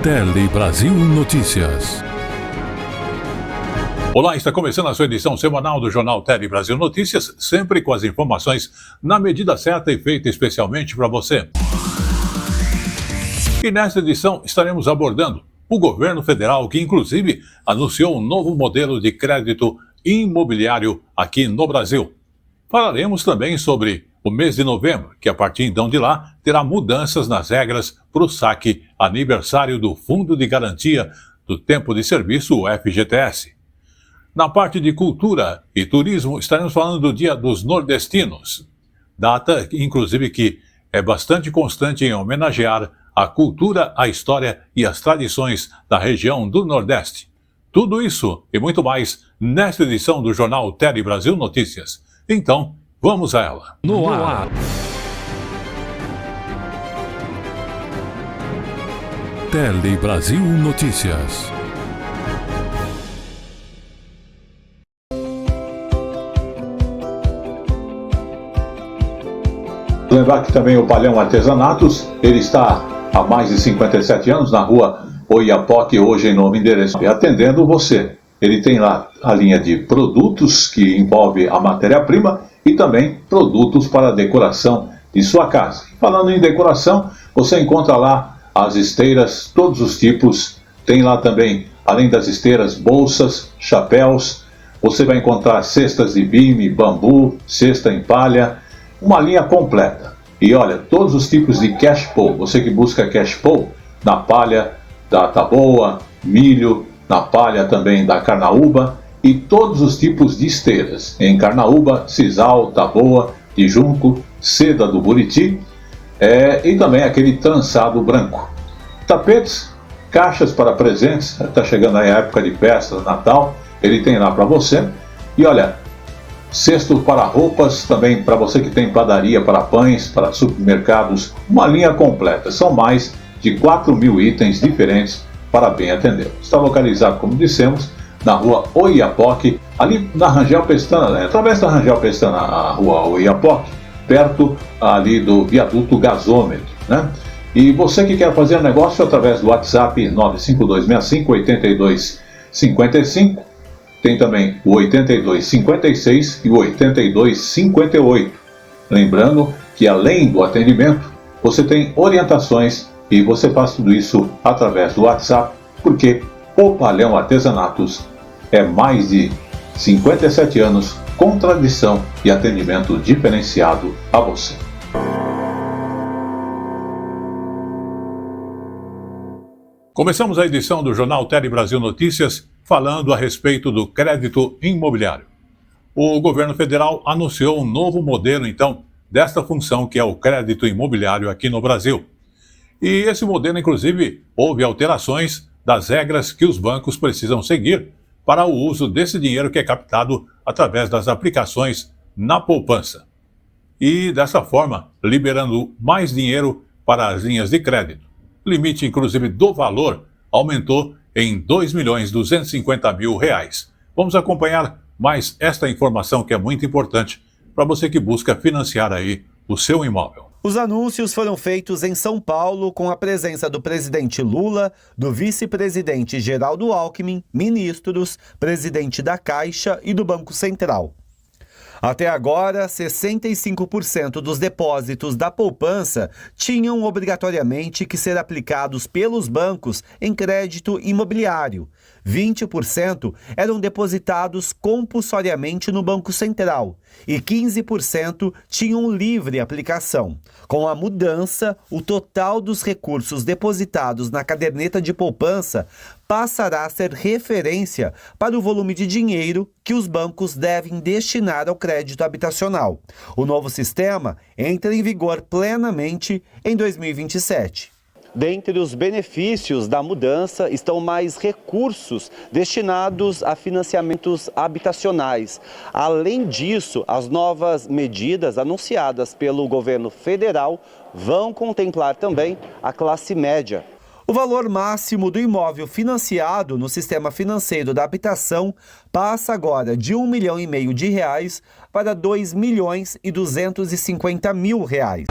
Tele Brasil Notícias. Olá, está começando a sua edição semanal do Jornal Tele Brasil Notícias, sempre com as informações na medida certa e feita especialmente para você. E nesta edição estaremos abordando o governo federal, que inclusive anunciou um novo modelo de crédito imobiliário aqui no Brasil. Falaremos também sobre o mês de novembro, que a partir então de lá terá mudanças nas regras para o saque aniversário do Fundo de Garantia do Tempo de Serviço, o FGTS. Na parte de cultura e turismo, estaremos falando do Dia dos Nordestinos, data, inclusive, que é bastante constante em homenagear a cultura, a história e as tradições da região do Nordeste. Tudo isso e muito mais nesta edição do Jornal Tele Brasil Notícias. Então, vamos a ela. No ar. Tele Brasil Notícias. Lembrar que também o Palhão Artesanatos, ele está há mais de 57 anos na rua Oiapoque, hoje em novo endereço, atendendo você. Ele tem lá a linha de produtos que envolve a matéria-prima e também produtos para a decoração de sua casa. Falando em decoração, você encontra lá as esteiras, todos os tipos. Tem lá também, além das esteiras, bolsas, chapéus. Você vai encontrar cestas de bime, bambu, cesta em palha, uma linha completa. E olha, todos os tipos de cash pole. Você que busca cash pole, na palha da taboa, milho, na palha também da carnaúba e todos os tipos de esteiras. Em carnaúba, sisal, taboa, de junco, seda do buriti e também aquele trançado branco. Tapetes, caixas para presentes, está chegando aí a época de festa, Natal, ele tem lá para você. E olha, cesto para roupas, também para você que tem padaria, para pães, para supermercados, uma linha completa. São mais de 4.000 itens diferentes para bem atender. Está localizado, como dissemos, na rua Oiapoque, ali na Rangel Pestana, né? Através da Rangel Pestana, a rua Oiapoque, perto ali do viaduto gasômetro, né? E você que quer fazer negócio através do WhatsApp 95265-8255, tem também o 8256 e o 8258. Lembrando que além do atendimento, você tem orientações e você faz tudo isso através do WhatsApp, porque o Palhão Artesanatos é mais de 57 anos com tradição e atendimento diferenciado a você. Começamos a edição do Jornal Tele Brasil Notícias falando a respeito do crédito imobiliário. O governo federal anunciou um novo modelo, então, desta função que é o crédito imobiliário aqui no Brasil. E esse modelo, inclusive, houve alterações das regras que os bancos precisam seguir para o uso desse dinheiro que é captado através das aplicações na poupança. E, dessa forma, liberando mais dinheiro para as linhas de crédito. Limite, inclusive, do valor aumentou em R$ 2.250.000. Vamos acompanhar mais esta informação que é muito importante para você que busca financiar aí o seu imóvel. Os anúncios foram feitos em São Paulo com a presença do presidente Lula, do vice-presidente Geraldo Alckmin, ministros, presidente da Caixa e do Banco Central. Até agora, 65% dos depósitos da poupança tinham obrigatoriamente que ser aplicados pelos bancos em crédito imobiliário. 20% eram depositados compulsoriamente no Banco Central e 15% tinham livre aplicação. Com a mudança, o total dos recursos depositados na caderneta de poupança passará a ser referência para o volume de dinheiro que os bancos devem destinar ao crédito habitacional. O novo sistema entra em vigor plenamente em 2027. Dentre os benefícios da mudança estão mais recursos destinados a financiamentos habitacionais. Além disso, as novas medidas anunciadas pelo governo federal vão contemplar também a classe média. O valor máximo do imóvel financiado no sistema financeiro da habitação passa agora de R$ 1,5 milhão para R$ 2.250.000.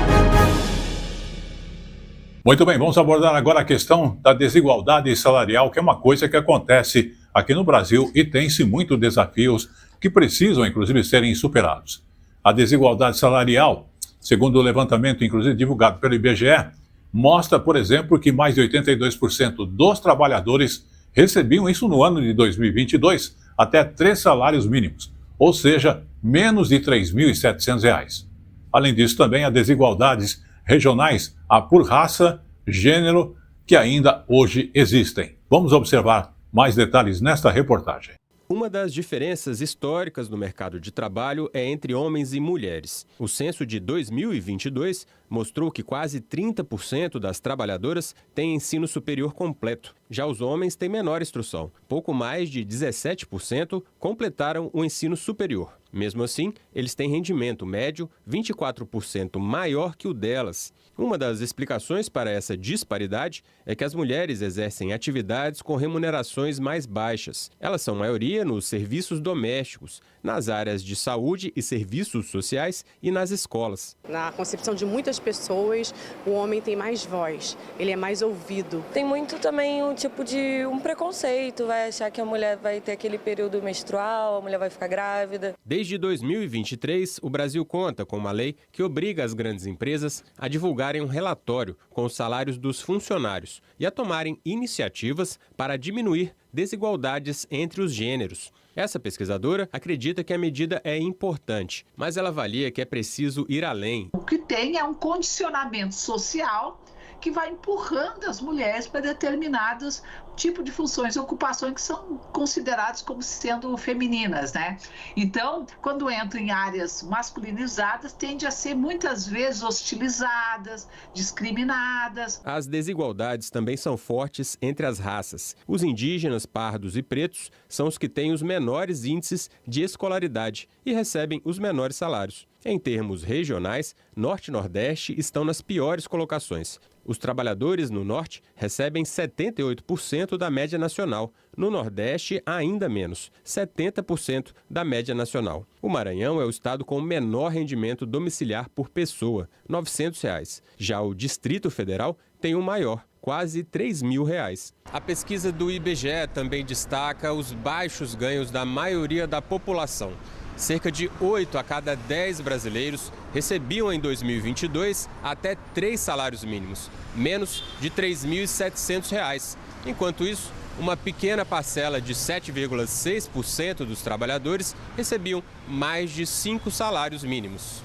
Muito bem, vamos abordar agora a questão da desigualdade salarial, que é uma coisa que acontece aqui no Brasil e tem-se muitos desafios que precisam, inclusive, serem superados. A desigualdade salarial, segundo o levantamento, inclusive, divulgado pelo IBGE, mostra, por exemplo, que mais de 82% dos trabalhadores recebiam isso no ano de 2022, até 3 salários mínimos, ou seja, menos de R$ 3.700. Além disso, também há desigualdades regionais, há por raça, gênero, que ainda hoje existem. Vamos observar mais detalhes nesta reportagem. Uma das diferenças históricas no mercado de trabalho é entre homens e mulheres. O censo de 2022 mostrou que quase 30% das trabalhadoras têm ensino superior completo. Já os homens têm menor instrução. Pouco mais de 17% completaram o ensino superior. Mesmo assim, eles têm rendimento médio 24% maior que o delas. Uma das explicações para essa disparidade é que as mulheres exercem atividades com remunerações mais baixas. Elas são maioria nos serviços domésticos, nas áreas de saúde e serviços sociais e nas escolas. Na concepção de muitas pessoas, o homem tem mais voz, ele é mais ouvido. Tem muito também um tipo de preconceito, vai achar que a mulher vai ter aquele período menstrual, a mulher vai ficar grávida. Desde 2023, o Brasil conta com uma lei que obriga as grandes empresas a divulgarem um relatório com os salários dos funcionários e a tomarem iniciativas para diminuir desigualdades entre os gêneros. Essa pesquisadora acredita que a medida é importante, mas ela avalia que é preciso ir além. O que tem é um condicionamento social que vai empurrando as mulheres para determinados tipos de funções e ocupações que são consideradas como sendo femininas, né? Então, quando entra em áreas masculinizadas, tende a ser muitas vezes hostilizadas, discriminadas. As desigualdades também são fortes entre as raças. Os indígenas, pardos e pretos são os que têm os menores índices de escolaridade e recebem os menores salários. Em termos regionais, Norte e Nordeste estão nas piores colocações. Os trabalhadores no Norte recebem 78% da média nacional. No Nordeste, ainda menos, 70% da média nacional. O Maranhão é o estado com o menor rendimento domiciliar por pessoa, R$ 900. Já o Distrito Federal tem o maior, quase R$ 3.000. A pesquisa do IBGE também destaca os baixos ganhos da maioria da população. Cerca de 8 a cada 10 brasileiros recebiam em 2022 até 3 salários mínimos, menos de R$ 3.700. Enquanto isso, uma pequena parcela de 7,6% dos trabalhadores recebiam mais de 5 salários mínimos.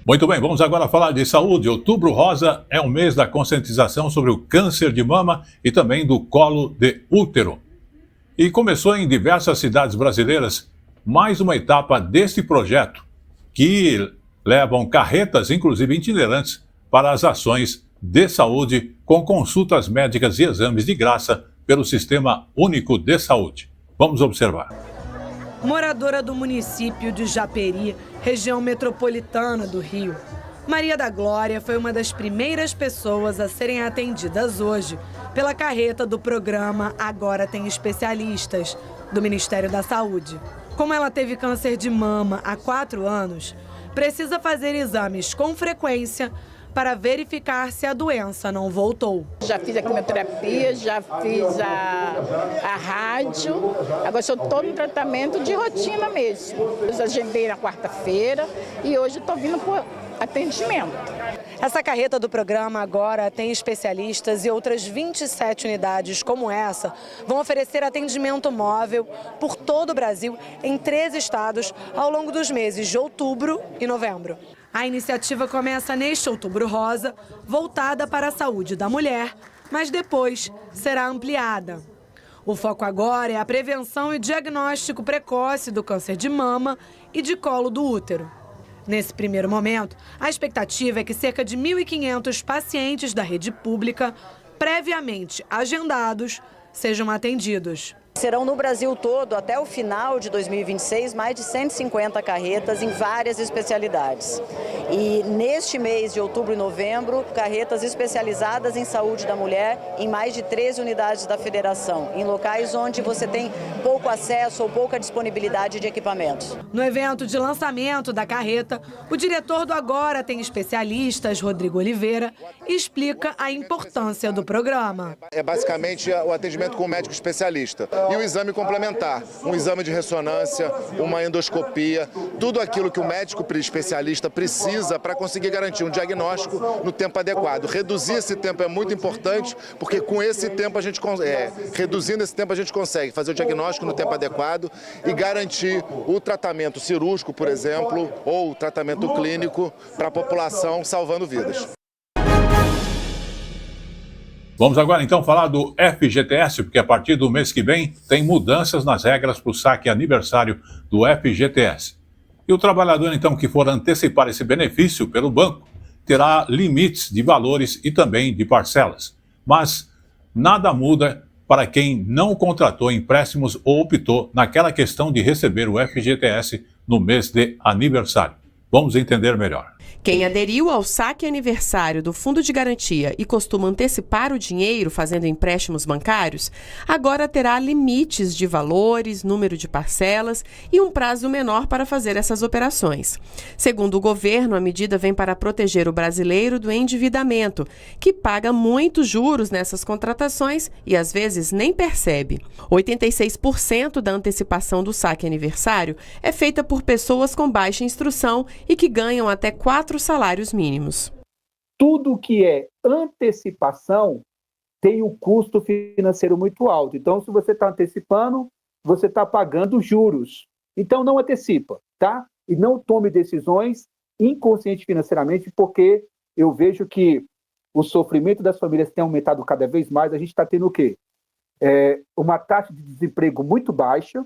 Muito bem, vamos agora falar de saúde. Outubro Rosa é o mês da conscientização sobre o câncer de mama e também do colo de útero. E começou em diversas cidades brasileiras mais uma etapa deste projeto, que levam carretas, inclusive itinerantes, para as ações de saúde com consultas médicas e exames de graça pelo Sistema Único de Saúde. Vamos observar. Moradora do município de Japeri, região metropolitana do Rio, Maria da Glória foi uma das primeiras pessoas a serem atendidas hoje pela carreta do programa Agora Tem Especialistas, do Ministério da Saúde. Como ela teve câncer de mama há 4 anos, precisa fazer exames com frequência para verificar se a doença não voltou. Já fiz a quimioterapia, já fiz a rádio, agora estou no tratamento de rotina mesmo. Eu agendei na quarta-feira e hoje estou vindo por atendimento. Essa carreta do programa Agora Tem Especialistas e outras 27 unidades como essa vão oferecer atendimento móvel por todo o Brasil em 13 estados ao longo dos meses de outubro e novembro. A iniciativa começa neste Outubro Rosa, voltada para a saúde da mulher, mas depois será ampliada. O foco agora é a prevenção e diagnóstico precoce do câncer de mama e de colo do útero. Nesse primeiro momento, a expectativa é que cerca de 1.500 pacientes da rede pública, previamente agendados, sejam atendidos. Serão no Brasil todo, até o final de 2026, mais de 150 carretas em várias especialidades. E neste mês de outubro e novembro, carretas especializadas em saúde da mulher em mais de 13 unidades da federação, em locais onde você tem pouco acesso ou pouca disponibilidade de equipamentos. No evento de lançamento da carreta, o diretor do Agora Tem Especialistas, Rodrigo Oliveira, explica a importância do programa. É basicamente o atendimento com o médico especialista. E o exame complementar, um exame de ressonância, uma endoscopia, tudo aquilo que o médico especialista precisa para conseguir garantir um diagnóstico no tempo adequado. Reduzir esse tempo é muito importante, porque com esse tempo reduzindo esse tempo a gente consegue fazer o diagnóstico no tempo adequado e garantir o tratamento cirúrgico, por exemplo, ou o tratamento clínico para a população, salvando vidas. Vamos agora então falar do FGTS, porque a partir do mês que vem tem mudanças nas regras para o saque aniversário do FGTS. E o trabalhador então que for antecipar esse benefício pelo banco terá limites de valores e também de parcelas. Mas nada muda para quem não contratou empréstimos ou optou naquela questão de receber o FGTS no mês de aniversário. Vamos entender melhor. Quem aderiu ao saque aniversário do Fundo de Garantia e costuma antecipar o dinheiro fazendo empréstimos bancários, agora terá limites de valores, número de parcelas e um prazo menor para fazer essas operações. Segundo o governo, a medida vem para proteger o brasileiro do endividamento, que paga muitos juros nessas contratações e às vezes nem percebe. 86% da antecipação do saque aniversário é feita por pessoas com baixa instrução e que ganham até 4 salários mínimos. Tudo que é antecipação tem um custo financeiro muito alto. Então, se você está antecipando, você está pagando juros. Então, não antecipa, tá? E não tome decisões inconscientes financeiramente, porque eu vejo que o sofrimento das famílias tem aumentado cada vez mais. A gente está tendo o quê? Uma taxa de desemprego muito baixa,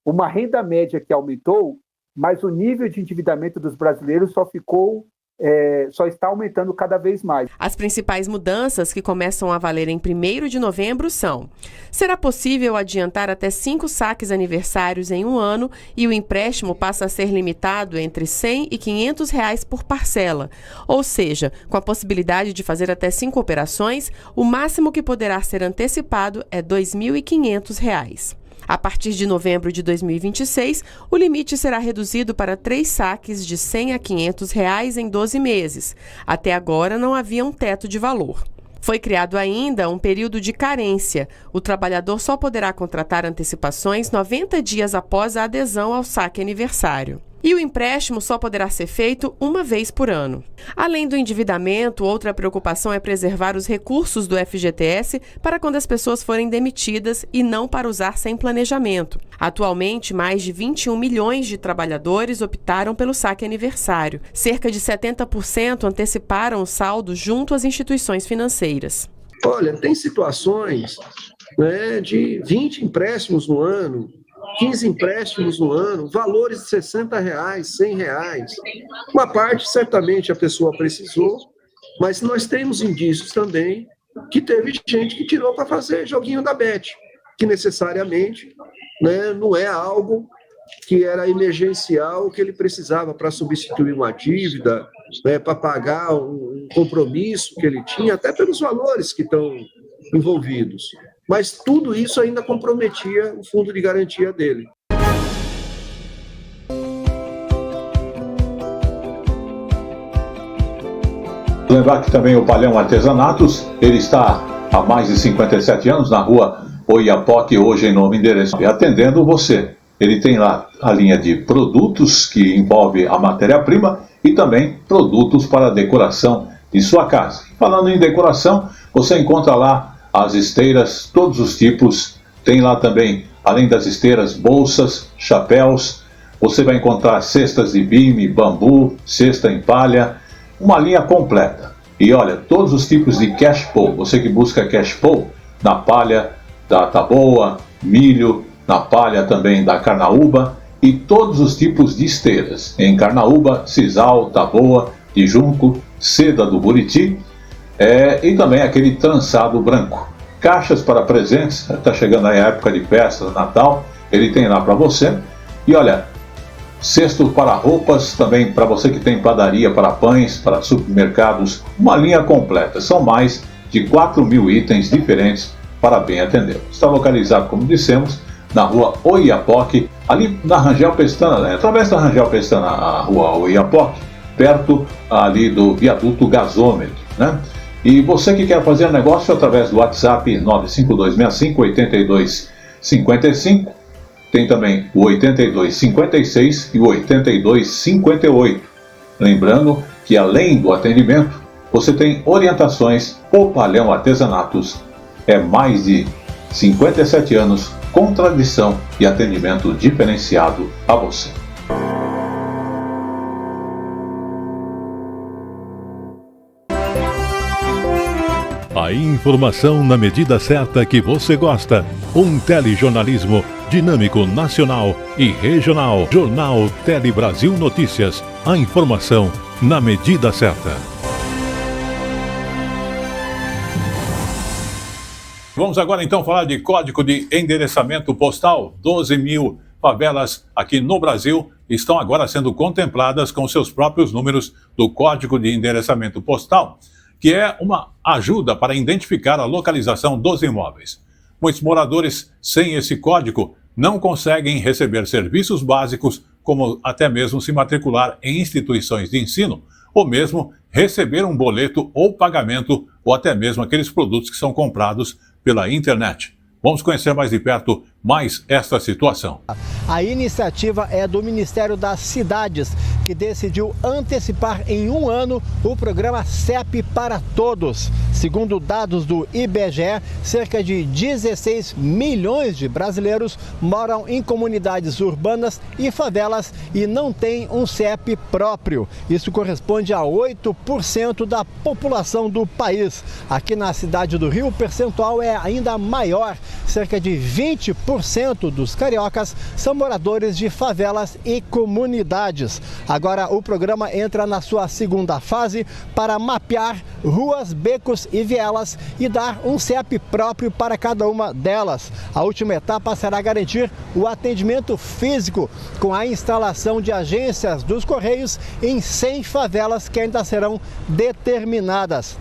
uma renda média que aumentou, mas o nível de endividamento dos brasileiros só está aumentando cada vez mais. As principais mudanças que começam a valer em 1º de novembro são: será possível adiantar até 5 saques aniversários em um ano e o empréstimo passa a ser limitado entre R$ 100 e R$ 500 por parcela. Ou seja, com a possibilidade de fazer até 5 operações, o máximo que poderá ser antecipado é R$ 2.500. A partir de novembro de 2026, o limite será reduzido para 3 saques de R$ 100 a R$ 500 em 12 meses. Até agora não havia um teto de valor. Foi criado ainda um período de carência. O trabalhador só poderá contratar antecipações 90 dias após a adesão ao saque aniversário. E o empréstimo só poderá ser feito uma vez por ano. Além do endividamento, outra preocupação é preservar os recursos do FGTS para quando as pessoas forem demitidas e não para usar sem planejamento. Atualmente, mais de 21 milhões de trabalhadores optaram pelo saque aniversário. Cerca de 70% anteciparam o saldo junto às instituições financeiras. Olha, tem situações, né, de 20 empréstimos no ano, 15 empréstimos no ano, valores de R$ 60, R$ 100. Uma parte, certamente, a pessoa precisou, mas nós temos indícios também que teve gente que tirou para fazer joguinho da Bet, que necessariamente, né, não é algo que era emergencial, que ele precisava para substituir uma dívida, né, para pagar um compromisso que ele tinha, até pelos valores que estão envolvidos. Mas tudo isso ainda comprometia o fundo de garantia dele. Lembrar que também o Palhão Artesanatos, ele está há mais de 57 anos na rua Oiapoque, hoje em novo endereço, e atendendo você. Ele tem lá a linha de produtos que envolve a matéria-prima e também produtos para a decoração de sua casa. Falando em decoração, você encontra lá as esteiras, todos os tipos. Tem lá também, além das esteiras, bolsas, chapéus. Você vai encontrar cestas de bime, bambu, cesta em palha, uma linha completa. E olha, todos os tipos de cash pool. Você que busca cash pool na palha da taboa, milho, na palha também da carnaúba e todos os tipos de esteiras. Em carnaúba, sisal, taboa, de junco, seda do buriti, e também aquele trançado branco. caixas para presentes, está chegando aí a época de festa, Natal, ele tem lá para você. E olha, cesto para roupas, também para você que tem padaria, para pães, para supermercados, uma linha completa. São mais de 4.000 itens diferentes para bem atender. Está localizado, como dissemos, na rua Oiapoque, ali na Rangel Pestana, através da Rangel Pestana, a rua Oiapoque, perto ali do viaduto gasômetro, né? E você que quer fazer negócio através do WhatsApp 95265-8255, tem também o 8256 e o 8258. Lembrando que além do atendimento, você tem orientações. O Palhão Artesanatos é mais de 57 anos com tradição e atendimento diferenciado a você. A informação na medida certa que você gosta. Um telejornalismo dinâmico, nacional e regional. Jornal Tele Brasil Notícias. A informação na medida certa. Vamos agora então falar de código de endereçamento postal. 12.000 favelas aqui no Brasil estão agora sendo contempladas com seus próprios números do código de endereçamento postal, que é uma ajuda para identificar a localização dos imóveis. Muitos moradores sem esse código não conseguem receber serviços básicos, como até mesmo se matricular em instituições de ensino, ou mesmo receber um boleto ou pagamento, ou até mesmo aqueles produtos que são comprados pela internet. Vamos conhecer mais de perto esta situação. A iniciativa é do Ministério das Cidades, que decidiu antecipar em um ano o programa CEP para Todos. Segundo dados do IBGE, cerca de 16 milhões de brasileiros moram em comunidades urbanas e favelas e não têm um CEP próprio. Isso corresponde a 8% da população do país. Aqui na cidade do Rio, o percentual é ainda maior. Cerca de 20% dos cariocas são moradores de favelas e comunidades. Agora o programa entra na sua segunda fase para mapear ruas, becos e vielas e dar um CEP próprio para cada uma delas. A última etapa será garantir o atendimento físico com a instalação de agências dos Correios em 100 favelas que ainda serão determinadas.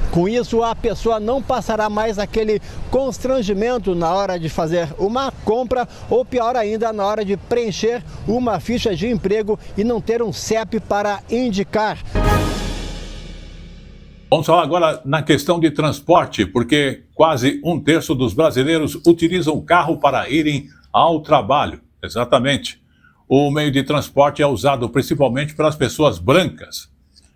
Com isso, a pessoa não passará mais aquele constrangimento na hora de fazer uma compra ou, pior ainda, na hora de preencher uma ficha de emprego e não ter um CEP para indicar. Vamos falar agora na questão de transporte, porque quase 1/3 dos brasileiros utilizam o carro para irem ao trabalho. Exatamente. O meio de transporte é usado principalmente pelas pessoas brancas.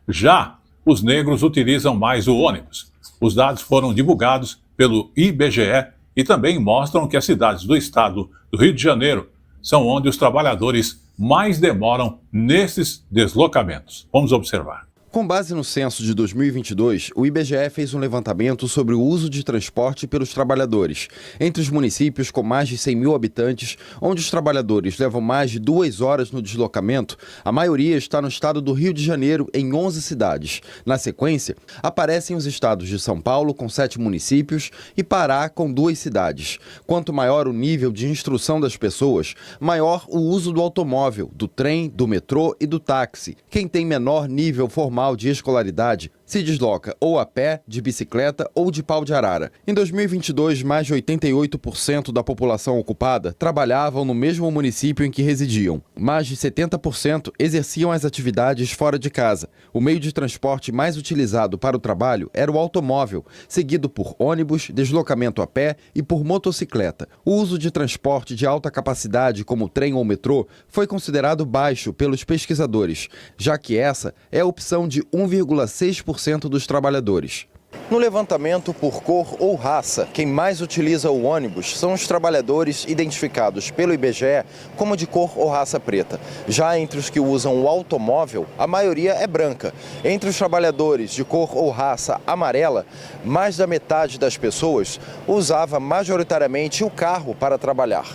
Já os negros utilizam mais o ônibus. Os dados foram divulgados pelo IBGE e também mostram que as cidades do estado do Rio de Janeiro são onde os trabalhadores mais demoram nesses deslocamentos. Vamos observar. Com base no censo de 2022, o IBGE fez um levantamento sobre o uso de transporte pelos trabalhadores. Entre os municípios com mais de 100 mil habitantes, onde os trabalhadores levam mais de 2 horas no deslocamento, a maioria está no estado do Rio de Janeiro, em 11 cidades. Na sequência, aparecem os estados de São Paulo, com 7 municípios, e Pará, com 2 cidades. Quanto maior o nível de instrução das pessoas, maior o uso do automóvel, do trem, do metrô e do táxi. Quem tem menor nível formal de escolaridade se desloca ou a pé, de bicicleta ou de pau de arara. Em 2022, mais de 88% da população ocupada trabalhavam no mesmo município em que residiam. Mais de 70% exerciam as atividades fora de casa. O meio de transporte mais utilizado para o trabalho era o automóvel, seguido por ônibus, deslocamento a pé e por motocicleta. O uso de transporte de alta capacidade, como trem ou metrô, foi considerado baixo pelos pesquisadores, já que essa é a opção de 1,6% dos trabalhadores. No levantamento por cor ou raça, quem mais utiliza o ônibus são os trabalhadores identificados pelo IBGE como de cor ou raça preta. Já entre os que usam o automóvel, a maioria é branca. Entre os trabalhadores de cor ou raça amarela, mais da metade das pessoas usava majoritariamente o carro para trabalhar.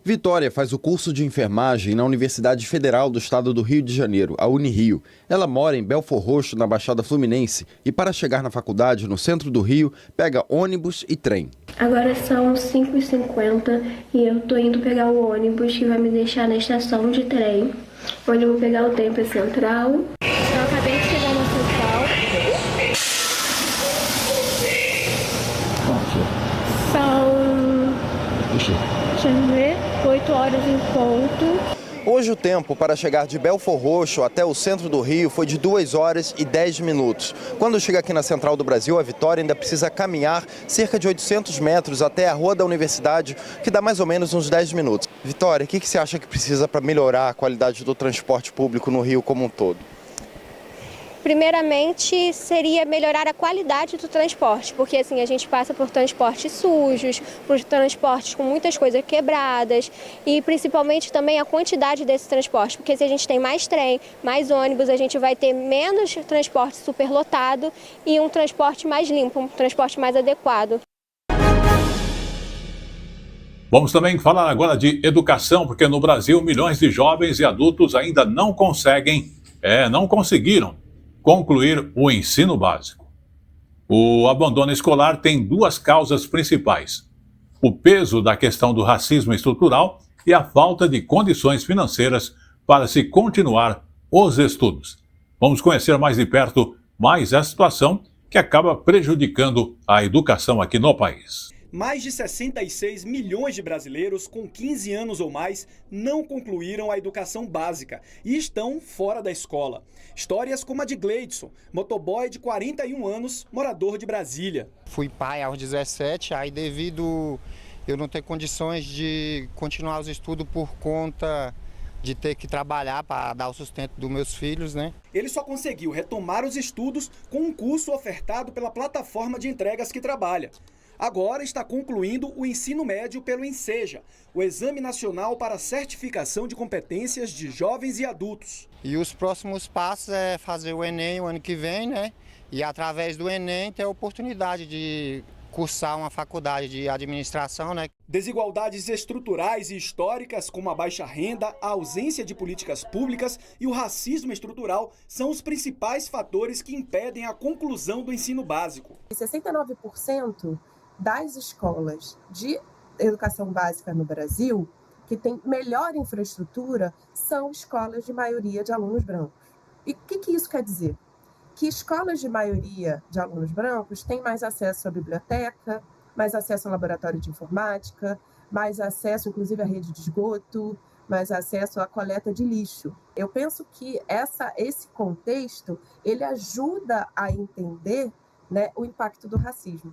Vitória faz o curso de enfermagem na Universidade Federal do Estado do Rio de Janeiro, a Unirio. Ela mora em Belfor Roxo, na Baixada Fluminense, e para chegar na faculdade, no centro do Rio, pega ônibus e trem. Agora são 5h50 e eu tô indo pegar o ônibus que vai me deixar na estação de trem, onde eu vou pegar o trem para Central. Eu acabei de chegar na Central. Deixa eu ver, 8 horas em ponto. Hoje o tempo para chegar de Belfor Roxo até o centro do Rio foi de 2 horas e 10 minutos. Quando chega aqui na Central do Brasil, a Vitória ainda precisa caminhar cerca de 800 metros até a Rua da Universidade, que dá mais ou menos uns 10 minutos. Vitória, o que você acha que precisa para melhorar a qualidade do transporte público no Rio como um todo? Primeiramente, seria melhorar a qualidade do transporte, porque assim a gente passa por transportes sujos, por transportes com muitas coisas quebradas e principalmente também a quantidade desse transporte, porque se a gente tem mais trem, mais ônibus, a gente vai ter menos transporte superlotado e um transporte mais limpo, um transporte mais adequado. Vamos também falar agora de educação, porque no Brasil milhões de jovens e adultos ainda não conseguiram concluir o ensino básico. O abandono escolar tem 2 causas principais: o peso da questão do racismo estrutural e a falta de condições financeiras para se continuar os estudos. Vamos conhecer mais de perto a situação que acaba prejudicando a educação aqui no país. Mais de 66 milhões de brasileiros com 15 anos ou mais não concluíram a educação básica e estão fora da escola. Histórias como a de Gleidson, motoboy de 41 anos, morador de Brasília. Fui pai aos 17, aí devido eu não ter condições de continuar os estudos por conta de ter que trabalhar para dar o sustento dos meus filhos, né? Ele só conseguiu retomar os estudos com um curso ofertado pela plataforma de entregas que trabalha. Agora está concluindo o ensino médio pelo ENSEJA, o Exame Nacional para Certificação de Competências de Jovens e Adultos. E os próximos passos é fazer o Enem o ano que vem, né? E através do Enem ter a oportunidade de cursar uma faculdade de administração, né? Desigualdades estruturais e históricas, como a baixa renda, a ausência de políticas públicas e o racismo estrutural são os principais fatores que impedem a conclusão do ensino básico. 69% das escolas de educação básica no Brasil, que tem melhor infraestrutura, são escolas de maioria de alunos brancos. E o que isso quer dizer? Que escolas de maioria de alunos brancos têm mais acesso à biblioteca, mais acesso ao laboratório de informática, mais acesso, inclusive, à rede de esgoto, mais acesso à coleta de lixo. Eu penso que esse contexto ele ajuda a entender, né, o impacto do racismo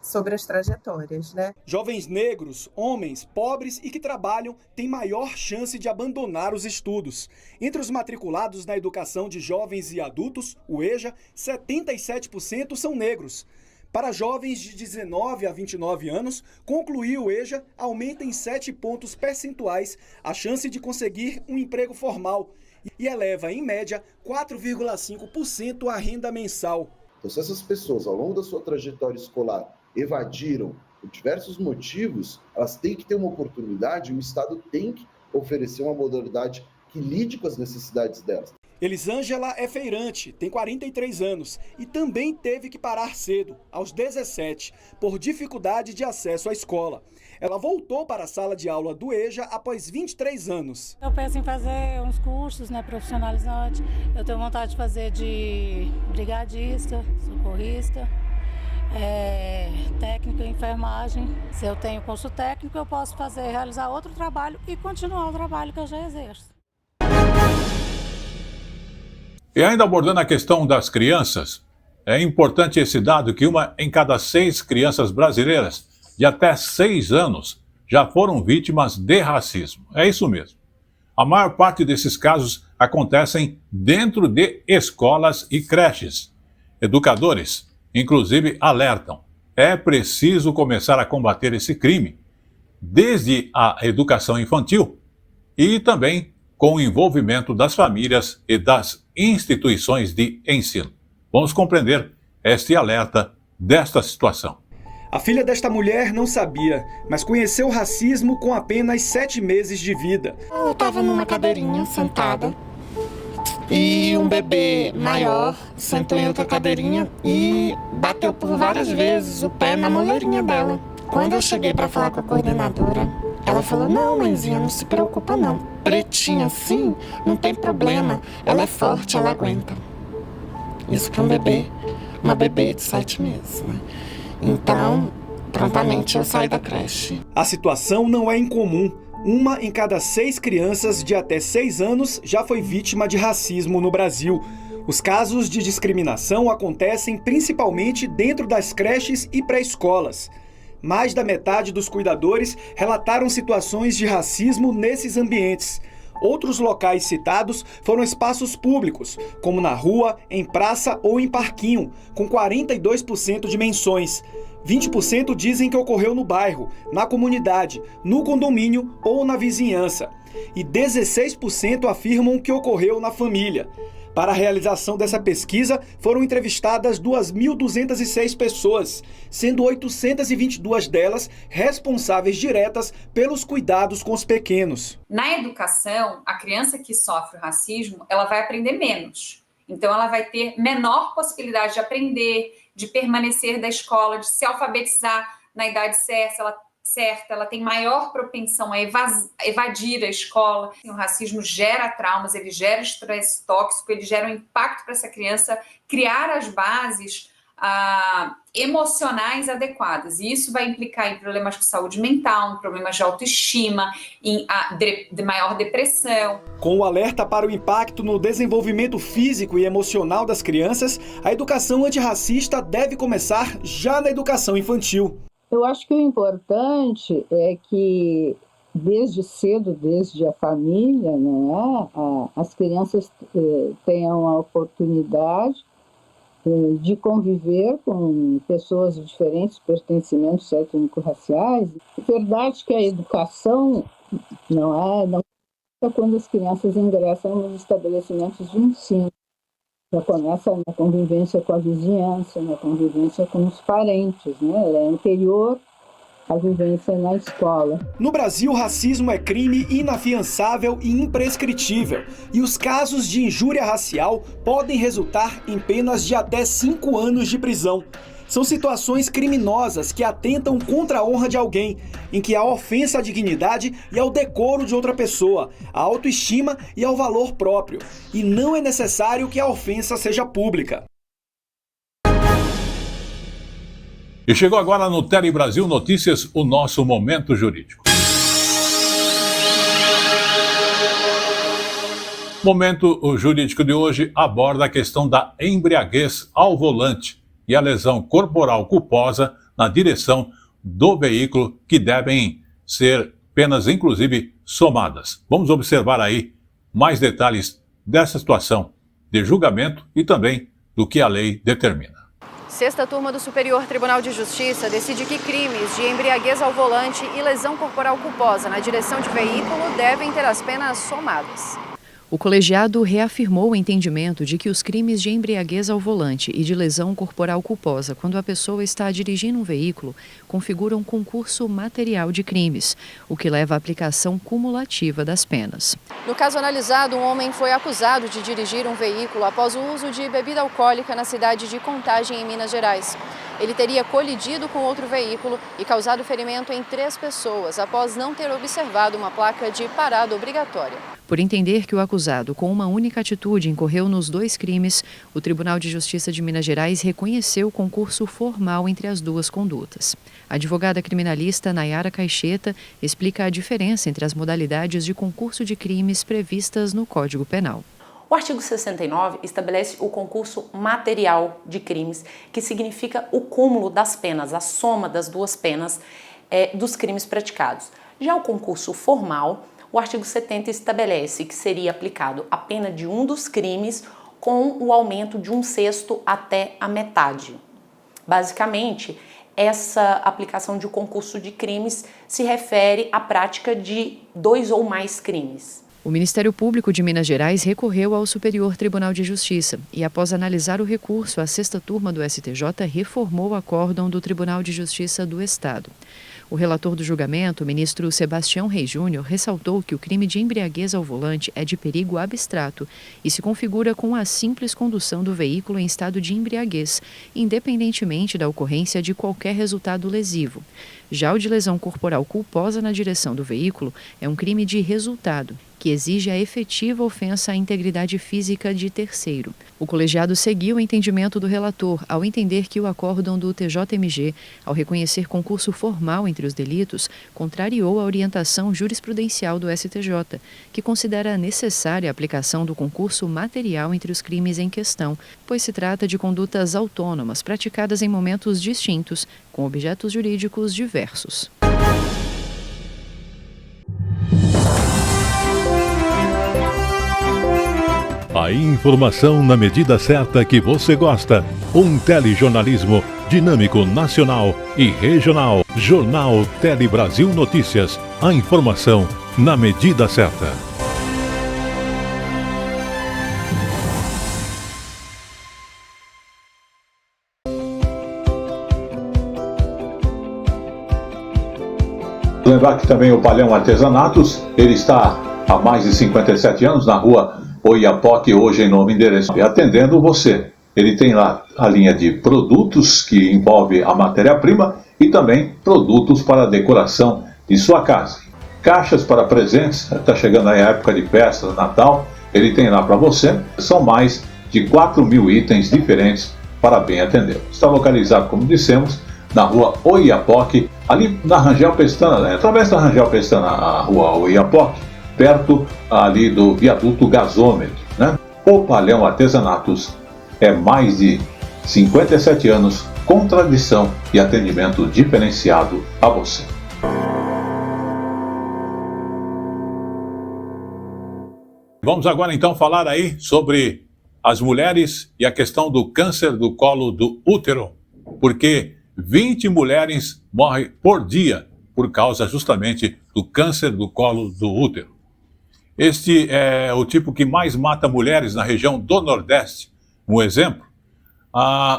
sobre as trajetórias, né? Jovens negros, homens, pobres e que trabalham têm maior chance de abandonar os estudos. Entre os matriculados na educação de jovens e adultos, o EJA, 77% são negros. Para jovens de 19 a 29 anos, concluir o EJA aumenta em 7 pontos percentuais a chance de conseguir um emprego formal e eleva, em média, 4,5% a renda mensal. Então, se essas pessoas, ao longo da sua trajetória escolar, evadiram por diversos motivos, elas têm que ter uma oportunidade, o Estado tem que oferecer uma modalidade que lide com as necessidades delas. Elisângela é feirante, tem 43 anos e também teve que parar cedo, aos 17, por dificuldade de acesso à escola. Ela voltou para a sala de aula do EJA após 23 anos. Eu penso em fazer uns cursos, profissionalizantes. Eu tenho vontade de fazer de brigadista, socorrista, técnico em enfermagem. Se eu tenho curso técnico, eu posso realizar outro trabalho e continuar o trabalho que eu já exerço. E ainda abordando a questão das crianças, é importante esse dado que 1 em cada 6 crianças brasileiras de até 6 anos já foram vítimas de racismo. É isso mesmo. A maior parte desses casos acontecem dentro de escolas e creches. Educadores, inclusive, alertam: é preciso começar a combater esse crime, desde a educação infantil e também com o envolvimento das famílias e das instituições de ensino. Vamos compreender este alerta desta situação. A filha desta mulher não sabia, mas conheceu o racismo com apenas 7 meses de vida. Eu estava numa cadeirinha sentada e um bebê maior sentou em outra cadeirinha e bateu por várias vezes o pé na moleirinha dela. Quando eu cheguei para falar com a coordenadora, ela falou: não, mãezinha, não se preocupa não. Pretinha assim, não tem problema. Ela é forte, ela aguenta. Isso para um bebê, uma bebê de 7 meses, né? Então, prontamente eu saí da creche. A situação não é incomum. 1 em cada 6 crianças de até 6 anos já foi vítima de racismo no Brasil. Os casos de discriminação acontecem principalmente dentro das creches e pré-escolas. Mais da metade dos cuidadores relataram situações de racismo nesses ambientes. Outros locais citados foram espaços públicos, como na rua, em praça ou em parquinho, com 42% de menções. 20% dizem que ocorreu no bairro, na comunidade, no condomínio ou na vizinhança. E 16% afirmam que ocorreu na família. Para a realização dessa pesquisa, foram entrevistadas 2.206 pessoas, sendo 822 delas responsáveis diretas pelos cuidados com os pequenos. Na educação, a criança que sofre o racismo, ela vai aprender menos. Então, ela vai ter menor possibilidade de aprender, de permanecer da escola, de se alfabetizar na idade certa, ela tem maior propensão a evadir a escola. O racismo gera traumas, ele gera estresse tóxico, ele gera um impacto para essa criança criar as bases emocionais adequadas. E isso vai implicar em problemas de saúde mental, em problemas de autoestima, em maior depressão. Com o alerta para o impacto no desenvolvimento físico e emocional das crianças, a educação antirracista deve começar já na educação infantil. Eu acho que o importante é que desde cedo, desde a família, né, as crianças tenham a oportunidade de conviver com pessoas de diferentes pertencimentos étnico-raciais. É verdade que a educação não é quando as crianças ingressam nos estabelecimentos de ensino. Já começa na convivência com a vizinhança, na convivência com os parentes, né? É anterior à vivência na escola. No Brasil, o racismo é crime inafiançável e imprescritível. E os casos de injúria racial podem resultar em penas de até 5 anos de prisão. São situações criminosas que atentam contra a honra de alguém, em que há ofensa à dignidade e ao decoro de outra pessoa, à autoestima e ao valor próprio. E não é necessário que a ofensa seja pública. E chegou agora no Tele Brasil Notícias, o nosso Momento Jurídico. O Momento Jurídico de hoje aborda a questão da embriaguez ao volante e a lesão corporal culposa na direção do veículo, que devem ser penas, inclusive, somadas. Vamos observar aí mais detalhes dessa situação de julgamento e também do que a lei determina. Sexta turma do Superior Tribunal de Justiça decide que crimes de embriaguez ao volante e lesão corporal culposa na direção de veículo devem ter as penas somadas. O colegiado reafirmou o entendimento de que os crimes de embriaguez ao volante e de lesão corporal culposa quando a pessoa está dirigindo um veículo configuram concurso material de crimes, o que leva à aplicação cumulativa das penas. No caso analisado, um homem foi acusado de dirigir um veículo após o uso de bebida alcoólica na cidade de Contagem, em Minas Gerais. Ele teria colidido com outro veículo e causado ferimento em 3 pessoas após não ter observado uma placa de parada obrigatória. Por entender que o acusado, com uma única atitude, incorreu nos 2 crimes, o Tribunal de Justiça de Minas Gerais reconheceu o concurso formal entre as 2 condutas. A advogada criminalista Nayara Caixeta explica a diferença entre as modalidades de concurso de crimes previstas no Código Penal. O artigo 69 estabelece o concurso material de crimes, que significa o cúmulo das penas, a soma das 2 penas dos crimes praticados. Já o concurso formal, o artigo 70 estabelece que seria aplicado a pena de um dos crimes com o aumento de 1/6 até a metade. Basicamente, essa aplicação de concurso de crimes se refere à prática de 2 ou mais crimes. O Ministério Público de Minas Gerais recorreu ao Superior Tribunal de Justiça e, após analisar o recurso, a 6ª turma do STJ reformou o acórdão do Tribunal de Justiça do Estado. O relator do julgamento, o ministro Sebastião Reis Júnior, ressaltou que o crime de embriaguez ao volante é de perigo abstrato e se configura com a simples condução do veículo em estado de embriaguez, independentemente da ocorrência de qualquer resultado lesivo. Já o de lesão corporal culposa na direção do veículo é um crime de resultado, que exige a efetiva ofensa à integridade física de terceiro. O colegiado seguiu o entendimento do relator ao entender que o acórdão do TJMG, ao reconhecer concurso formal entre os delitos, contrariou a orientação jurisprudencial do STJ, que considera necessária a aplicação do concurso material entre os crimes em questão, pois se trata de condutas autônomas praticadas em momentos distintos, com objetos jurídicos diversos. A informação na medida certa que você gosta. Um telejornalismo dinâmico, nacional e regional. Jornal Tele Brasil Notícias. A informação na medida certa. Lembrar que também o Palhão Artesanatos, ele está há mais de 57 anos na rua Oiapoque, hoje em novo endereço, atendendo você. Ele tem lá a linha de produtos que envolve a matéria-prima e também produtos para decoração de sua casa. Caixas para presentes, está chegando aí a época de festa, Natal, ele tem lá para você. São mais de 4.000 itens diferentes para bem atender. Está localizado, como dissemos, na rua Oiapoque, ali na Rangel Pestana, através da Rangel Pestana, a rua Oiapoque, perto ali do viaduto gasômetro, né? O Palhão Artesanatos é mais de 57 anos com tradição e atendimento diferenciado a você. Vamos agora então falar aí sobre as mulheres e a questão do câncer do colo do útero, porque 20 mulheres morrem por dia por causa justamente do câncer do colo do útero. Este é o tipo que mais mata mulheres na região do Nordeste. Um exemplo?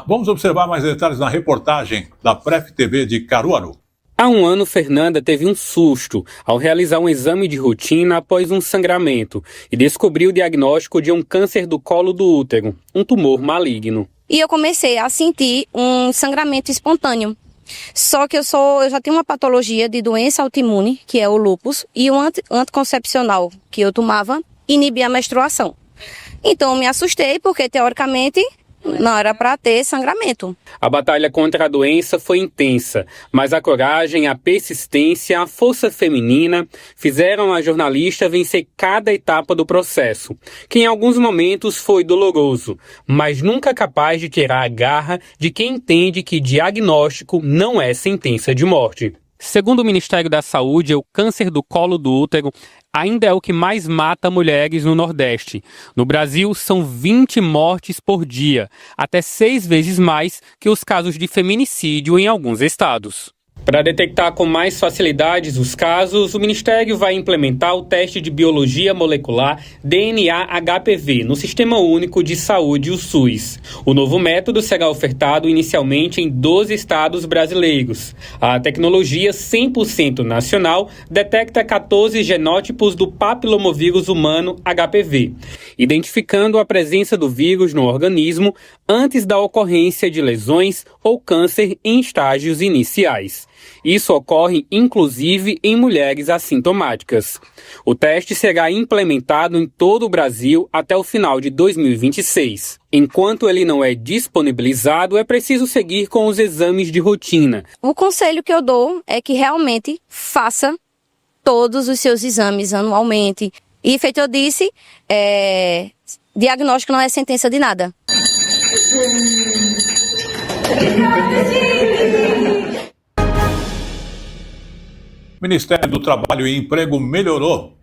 Vamos observar mais detalhes na reportagem da Pref TV de Caruaru. Há um ano, Fernanda teve um susto ao realizar um exame de rotina após um sangramento e descobriu o diagnóstico de um câncer do colo do útero, um tumor maligno. E eu comecei a sentir um sangramento espontâneo. Só que eu já tenho uma patologia de doença autoimune, que é o lúpus, e um anticoncepcional que eu tomava inibia a menstruação. Então eu me assustei porque, teoricamente, não era para ter sangramento. A batalha contra a doença foi intensa, mas a coragem, a persistência, a força feminina fizeram a jornalista vencer cada etapa do processo, que em alguns momentos foi doloroso, mas nunca capaz de tirar a garra de quem entende que diagnóstico não é sentença de morte. Segundo o Ministério da Saúde, o câncer do colo do útero ainda é o que mais mata mulheres no Nordeste. No Brasil, são 20 mortes por dia, até 6 vezes mais que os casos de feminicídio em alguns estados. Para detectar com mais facilidades os casos, o Ministério vai implementar o teste de biologia molecular DNA-HPV no Sistema Único de Saúde, o SUS. O novo método será ofertado inicialmente em 12 estados brasileiros. A tecnologia 100% nacional detecta 14 genótipos do papilomovírus humano HPV, identificando a presença do vírus no organismo antes da ocorrência de lesões ou câncer em estágios iniciais. Isso ocorre, inclusive, em mulheres assintomáticas. O teste será implementado em todo o Brasil até o final de 2026. Enquanto ele não é disponibilizado, é preciso seguir com os exames de rotina. O conselho que eu dou é que realmente faça todos os seus exames anualmente. E, feito eu disse, diagnóstico não é sentença de nada. O Ministério do Trabalho e Emprego melhorou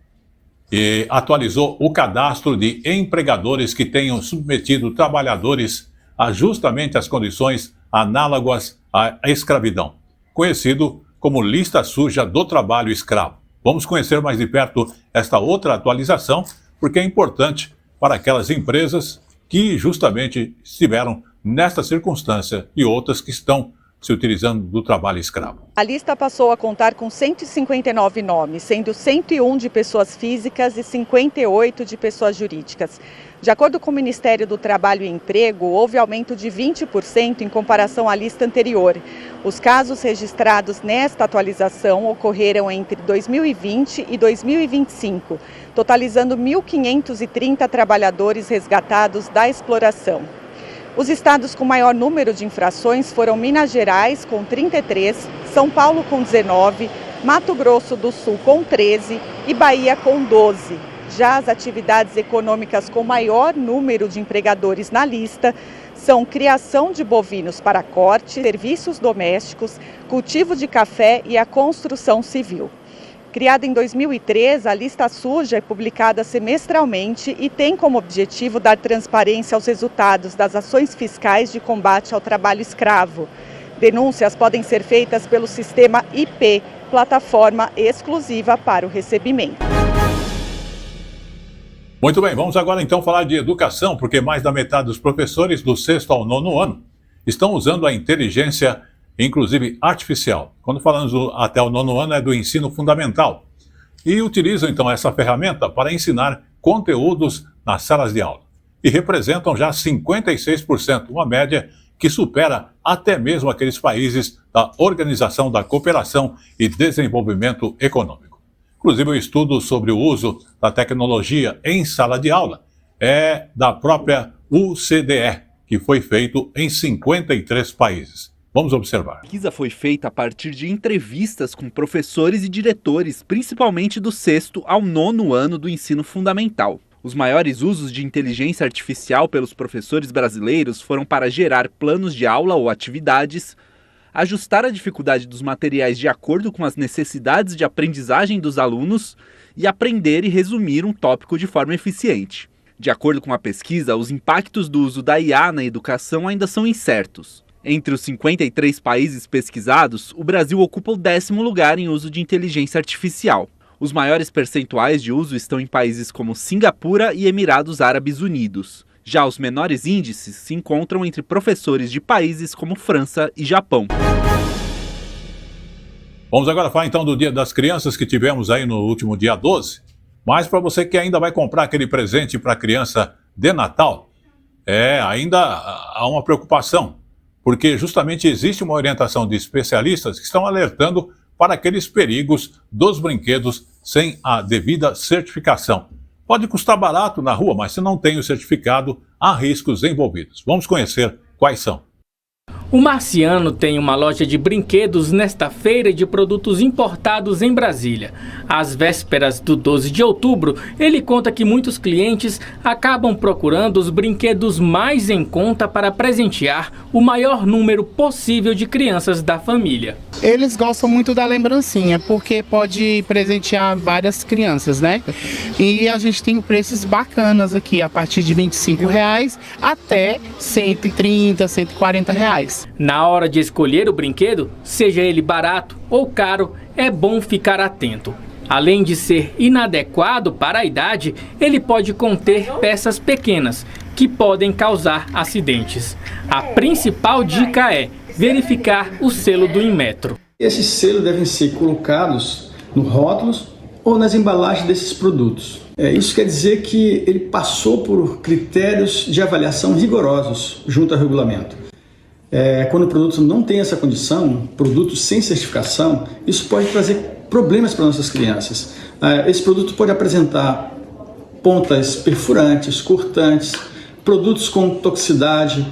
e atualizou o cadastro de empregadores que tenham submetido trabalhadores a justamente as condições análogas à escravidão, conhecido como lista suja do trabalho escravo. Vamos conhecer mais de perto esta outra atualização, porque é importante para aquelas empresas que justamente estiveram nesta circunstância e outras que estão se utilizando do trabalho escravo. A lista passou a contar com 159 nomes, sendo 101 de pessoas físicas e 58 de pessoas jurídicas. De acordo com o Ministério do Trabalho e Emprego, houve aumento de 20% em comparação à lista anterior. Os casos registrados nesta atualização ocorreram entre 2020 e 2025, totalizando 1.530 trabalhadores resgatados da exploração. Os estados com maior número de infrações foram Minas Gerais, com 33, São Paulo, com 19, Mato Grosso do Sul, com 13 e Bahia, com 12. Já as atividades econômicas com maior número de empregadores na lista são criação de bovinos para corte, serviços domésticos, cultivo de café e a construção civil. Criada em 2003, a lista suja é publicada semestralmente e tem como objetivo dar transparência aos resultados das ações fiscais de combate ao trabalho escravo. Denúncias podem ser feitas pelo sistema IP, plataforma exclusiva para o recebimento. Muito bem, vamos agora então falar de educação, porque mais da metade dos professores do 6º ao 9º ano estão usando a inteligência inclusive artificial. Quando falamos até o 9º ano é do ensino fundamental. E utilizam então essa ferramenta para ensinar conteúdos nas salas de aula. E representam já 56%, uma média que supera até mesmo aqueles países da Organização da Cooperação e Desenvolvimento Econômico. Inclusive o estudo sobre o uso da tecnologia em sala de aula é da própria UCDE, que foi feito em 53 países. Vamos observar. A pesquisa foi feita a partir de entrevistas com professores e diretores, principalmente do 6º ao 9º ano do ensino fundamental. Os maiores usos de inteligência artificial pelos professores brasileiros foram para gerar planos de aula ou atividades, ajustar a dificuldade dos materiais de acordo com as necessidades de aprendizagem dos alunos e aprender e resumir um tópico de forma eficiente. De acordo com a pesquisa, os impactos do uso da IA na educação ainda são incertos. Entre os 53 países pesquisados, o Brasil ocupa o 10º lugar em uso de inteligência artificial. Os maiores percentuais de uso estão em países como Singapura e Emirados Árabes Unidos. Já os menores índices se encontram entre professores de países como França e Japão. Vamos agora falar então do Dia das Crianças que tivemos aí no último dia 12. Mas para você que ainda vai comprar aquele presente para a criança de Natal, ainda há uma preocupação. Porque justamente existe uma orientação de especialistas que estão alertando para aqueles perigos dos brinquedos sem a devida certificação. Pode custar barato na rua, mas se não tem o certificado, há riscos envolvidos. Vamos conhecer quais são. O Marciano tem uma loja de brinquedos nesta feira de produtos importados em Brasília. Às vésperas do 12 de outubro, ele conta que muitos clientes acabam procurando os brinquedos mais em conta para presentear o maior número possível de crianças da família. Eles gostam muito da lembrancinha, porque pode presentear várias crianças, né? E a gente tem preços bacanas aqui, a partir de R$25 até R$130, R$140. Na hora de escolher o brinquedo, seja ele barato ou caro, é bom ficar atento. Além de ser inadequado para a idade, ele pode conter peças pequenas, que podem causar acidentes. A principal dica é verificar o selo do Inmetro. Esses selos devem ser colocados nos rótulos ou nas embalagens desses produtos. Isso quer dizer que ele passou por critérios de avaliação rigorosos junto ao regulamento. Quando o produto não tem essa condição, produto sem certificação, isso pode trazer problemas para nossas crianças. Esse produto pode apresentar pontas perfurantes, cortantes, produtos com toxicidade,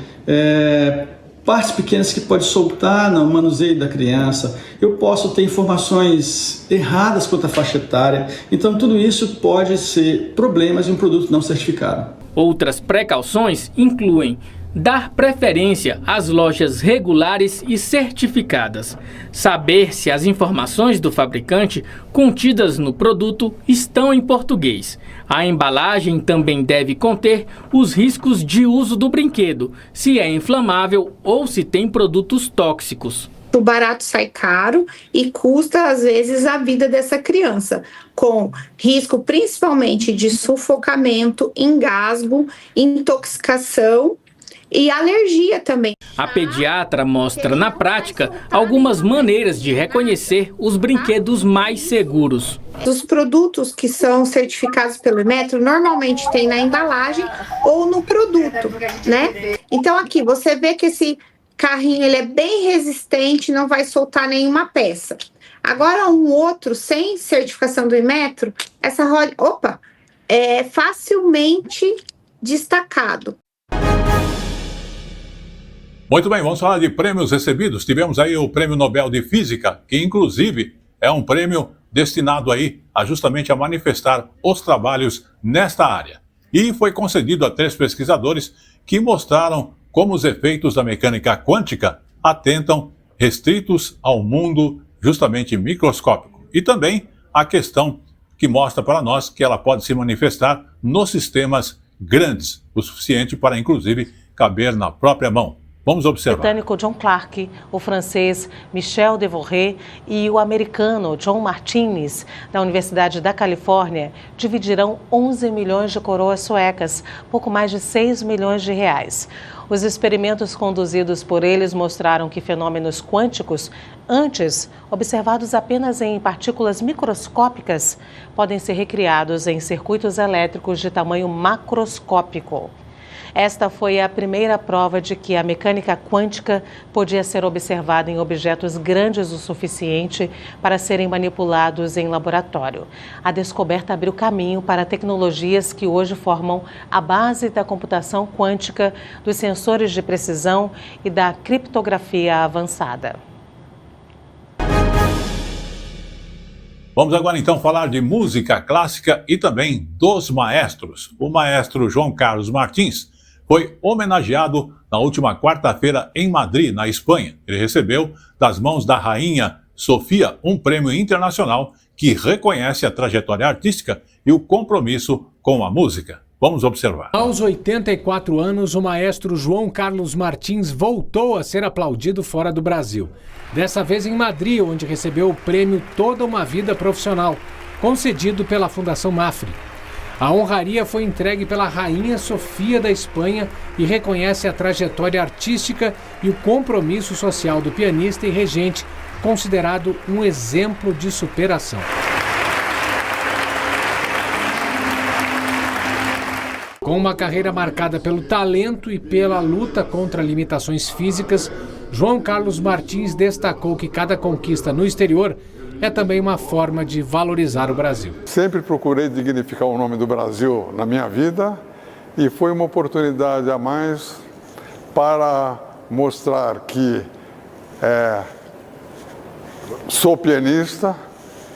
partes pequenas que pode soltar no manuseio da criança. Eu posso ter informações erradas quanto à faixa etária. Então tudo isso pode ser problemas de um produto não certificado. Outras precauções incluem dar preferência às lojas regulares e certificadas. Saber se as informações do fabricante contidas no produto estão em português. A embalagem também deve conter os riscos de uso do brinquedo, se é inflamável ou se tem produtos tóxicos. O barato sai caro e custa, às vezes, a vida dessa criança, com risco principalmente de sufocamento, engasgo, intoxicação e alergia também. A pediatra mostra na prática algumas maneiras de reconhecer os brinquedos mais seguros. Os produtos que são certificados pelo Inmetro normalmente tem na embalagem ou no produto, né? Então aqui você vê que esse carrinho ele é bem resistente, não vai soltar nenhuma peça. Agora um outro sem certificação do Inmetro, essa roda, é facilmente destacado. Muito bem, vamos falar de prêmios recebidos. Tivemos aí o Prêmio Nobel de Física, que inclusive é um prêmio destinado aí justamente a manifestar os trabalhos nesta área. E foi concedido a 3 pesquisadores que mostraram como os efeitos da mecânica quântica atentam restritos ao mundo justamente microscópico. E também a questão que mostra para nós que ela pode se manifestar nos sistemas grandes, o suficiente para inclusive caber na própria mão. Vamos observar. O britânico John Clark, o francês Michel Devoré e o americano John Martinez, da Universidade da Califórnia, dividirão 11 milhões de coroas suecas, pouco mais de 6 milhões de reais. Os experimentos conduzidos por eles mostraram que fenômenos quânticos, antes observados apenas em partículas microscópicas, podem ser recriados em circuitos elétricos de tamanho macroscópico. Esta foi a primeira prova de que a mecânica quântica podia ser observada em objetos grandes o suficiente para serem manipulados em laboratório. A descoberta abriu caminho para tecnologias que hoje formam a base da computação quântica, dos sensores de precisão e da criptografia avançada. Vamos agora então falar de música clássica e também dos maestros. O maestro João Carlos Martins foi homenageado na última quarta-feira em Madrid, na Espanha. Ele recebeu das mãos da rainha Sofia um prêmio internacional que reconhece a trajetória artística e o compromisso com a música. Vamos observar. Aos 84 anos, o maestro João Carlos Martins voltou a ser aplaudido fora do Brasil. Dessa vez em Madrid, onde recebeu o prêmio Toda uma Vida Profissional, concedido pela Fundação Mafre. A honraria foi entregue pela Rainha Sofia da Espanha e reconhece a trajetória artística e o compromisso social do pianista e regente, considerado um exemplo de superação. Com uma carreira marcada pelo talento e pela luta contra limitações físicas, João Carlos Martins destacou que cada conquista no exterior é também uma forma de valorizar o Brasil. Sempre procurei dignificar o nome do Brasil na minha vida e foi uma oportunidade a mais para mostrar que sou pianista,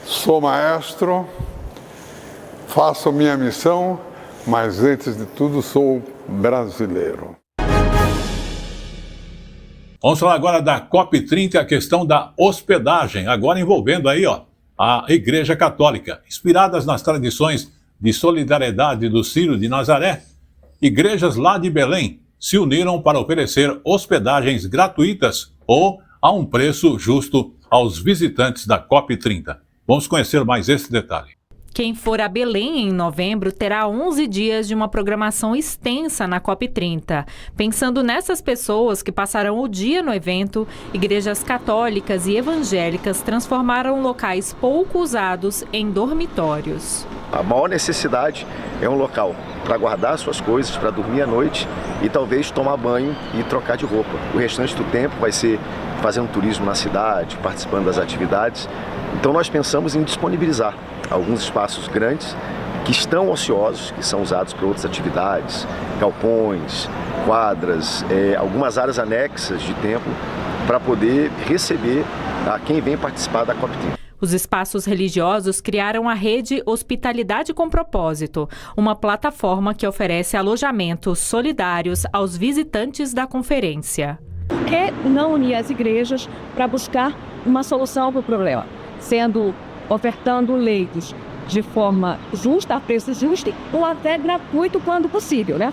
sou maestro, faço minha missão, mas antes de tudo sou brasileiro. Vamos falar agora da COP30, a questão da hospedagem, agora envolvendo aí, a Igreja Católica. Inspiradas nas tradições de solidariedade do Círio de Nazaré, igrejas lá de Belém se uniram para oferecer hospedagens gratuitas ou a um preço justo aos visitantes da COP30. Vamos conhecer mais esse detalhe. Quem for a Belém em novembro terá 11 dias de uma programação extensa na COP30. Pensando nessas pessoas que passarão o dia no evento, igrejas católicas e evangélicas transformaram locais pouco usados em dormitórios. A maior necessidade é um local para guardar suas coisas, para dormir à noite e talvez tomar banho e trocar de roupa. O restante do tempo vai ser fazendo turismo na cidade, participando das atividades. Então nós pensamos em disponibilizar alguns espaços grandes que estão ociosos, que são usados para outras atividades, galpões, quadras, algumas áreas anexas de templo, para poder receber a quem vem participar da COP30. Os espaços religiosos criaram a rede Hospitalidade com Propósito, uma plataforma que oferece alojamentos solidários aos visitantes da conferência. Por que não unir as igrejas para buscar uma solução para o problema, ofertando leitos de forma justa, a preço justo ou até gratuito quando possível, né?